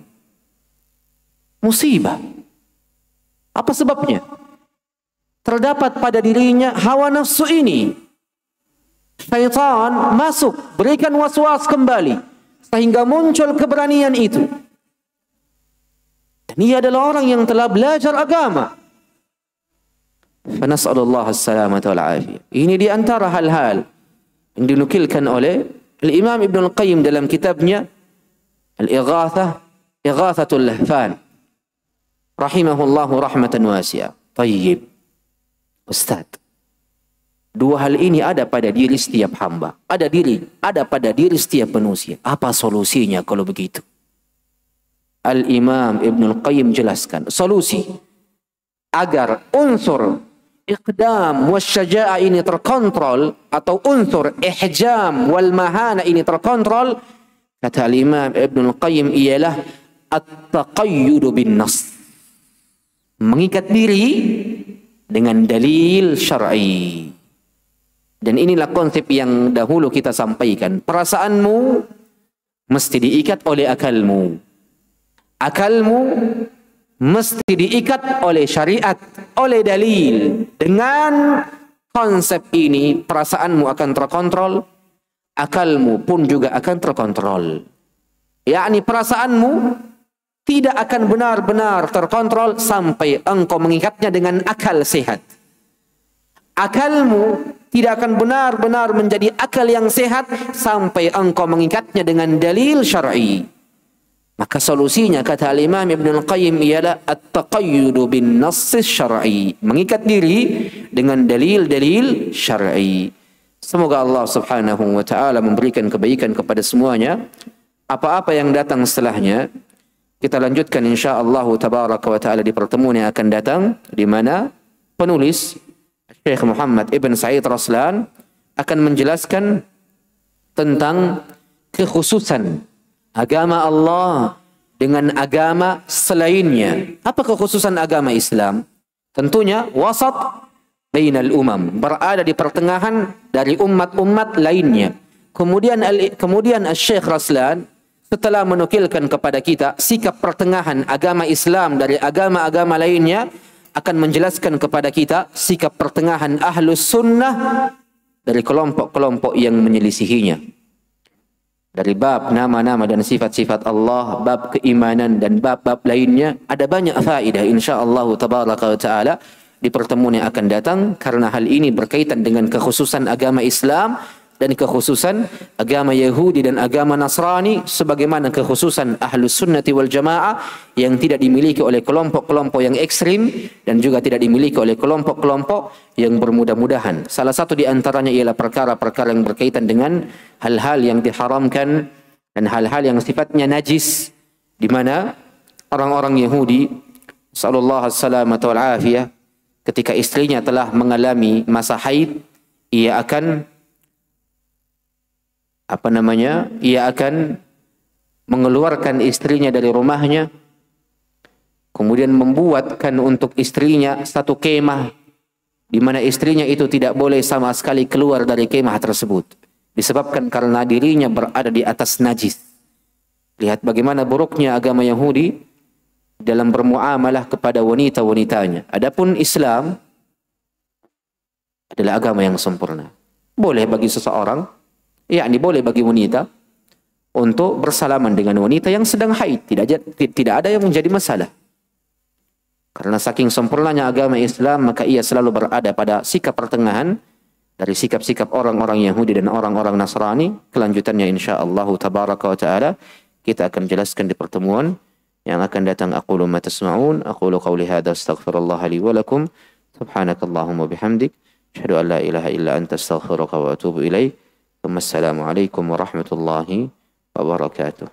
Musibah. Apa sebabnya? terdapat pada dirinya hawa nafsu ini, syaitan masuk, berikan waswas kembali, sehingga muncul keberanian itu. Dan ia adalah orang yang telah belajar agama. Fanas'alullah as-salamata wal afiyah. Ini di antara hal-hal yang dinukilkan oleh Al-Imam Ibn Al-Qayyim dalam kitabnya Al-Ighathah, Ighathatul Lahfan, rahimahullahu rahmatan wasi'ah. Tayyib. Ustaz, dua hal ini ada pada diri setiap hamba. Ada pada diri setiap manusia. Apa solusinya kalau begitu? Al-Imam Ibn Al-Qayyim jelaskan solusi agar unsur iqdam wa syaja'ah ini terkontrol, atau unsur ihjam wal mahana ini terkontrol, kata Al-Imam Ibn Al-Qayyim, ialah at-taqayyud bin nas, mengikat diri dengan dalil syar'i. Dan inilah konsep yang dahulu kita sampaikan. Perasaanmu mesti diikat oleh akalmu. Akalmu mesti diikat oleh syariat, oleh dalil. Dengan konsep ini, perasaanmu akan terkontrol, akalmu pun juga akan terkontrol. Yakni perasaanmu tidak akan benar-benar terkontrol sampai engkau mengikatnya dengan akal sehat. Akalmu tidak akan benar-benar menjadi akal yang sehat sampai engkau mengikatnya dengan dalil syar'i. Maka solusinya, kata Al-Imam Ibn Al-Qayyim, ialah at-taqayyudu bin nass syar'i, mengikat diri dengan dalil-dalil syar'i. Semoga Allah Subhanahu wa taala memberikan kebaikan kepada semuanya. Apa-apa yang datang setelahnya kita lanjutkan insyaallah tabaraka wa taala di pertemuan yang akan datang, di mana penulis Syekh Muhammad Ibn Said Raslan akan menjelaskan tentang kekhususan agama Allah dengan agama selainnya. Apa kekhususan agama Islam? Tentunya wasat bainal umam, berada di pertengahan dari umat-umat lainnya. Kemudian Syekh Raslan setelah menukilkan kepada kita sikap pertengahan agama Islam dari agama-agama lainnya, akan menjelaskan kepada kita sikap pertengahan Ahlus Sunnah dari kelompok-kelompok yang menyelisihinya. Dari bab nama-nama dan sifat-sifat Allah, bab keimanan dan bab-bab lainnya, ada banyak faedah insyaallah tabaraka wa taala di pertemuan yang akan datang, karena hal ini berkaitan dengan kekhususan agama Islam dan kekhususan agama Yahudi dan agama Nasrani, sebagaimana kekhususan Ahlus Sunnati wal Jamaah yang tidak dimiliki oleh kelompok-kelompok yang ekstrim dan juga tidak dimiliki oleh kelompok-kelompok yang bermudah-mudahan. Salah satu di antaranya ialah perkara-perkara yang berkaitan dengan hal-hal yang diharamkan dan hal-hal yang sifatnya najis, di mana orang-orang Yahudi, sallallahu alaihi wasallam, ketika istrinya telah mengalami masa haid, ia akan ia akan mengeluarkan istrinya dari rumahnya, kemudian membuatkan untuk istrinya satu kemah, di mana istrinya itu tidak boleh sama sekali keluar dari kemah tersebut, disebabkan karena dirinya berada di atas najis. Lihat bagaimana buruknya agama Yahudi dalam bermuamalah kepada wanita-wanitanya. Adapun Islam adalah agama yang sempurna. Boleh bagi seseorang, yakni boleh bagi wanita untuk bersalaman dengan wanita yang sedang haid, tidak ada yang menjadi masalah. Karena saking sempurnanya agama Islam, maka ia selalu berada pada sikap pertengahan dari sikap-sikap orang-orang Yahudi dan orang-orang Nasrani. Kelanjutannya insyaallah tabaraka wa taala kita akan jelaskan di pertemuan yang akan datang. Aqulu ma tasma'un, aqulu qawli hadza astaghfirullah li wa lakum, subhanakallahumma bihamdik, asyhadu an la ilaha illa anta astaghfiruka wa atubu ilaik. Wassalamualaikum warahmatullahi wabarakatuh.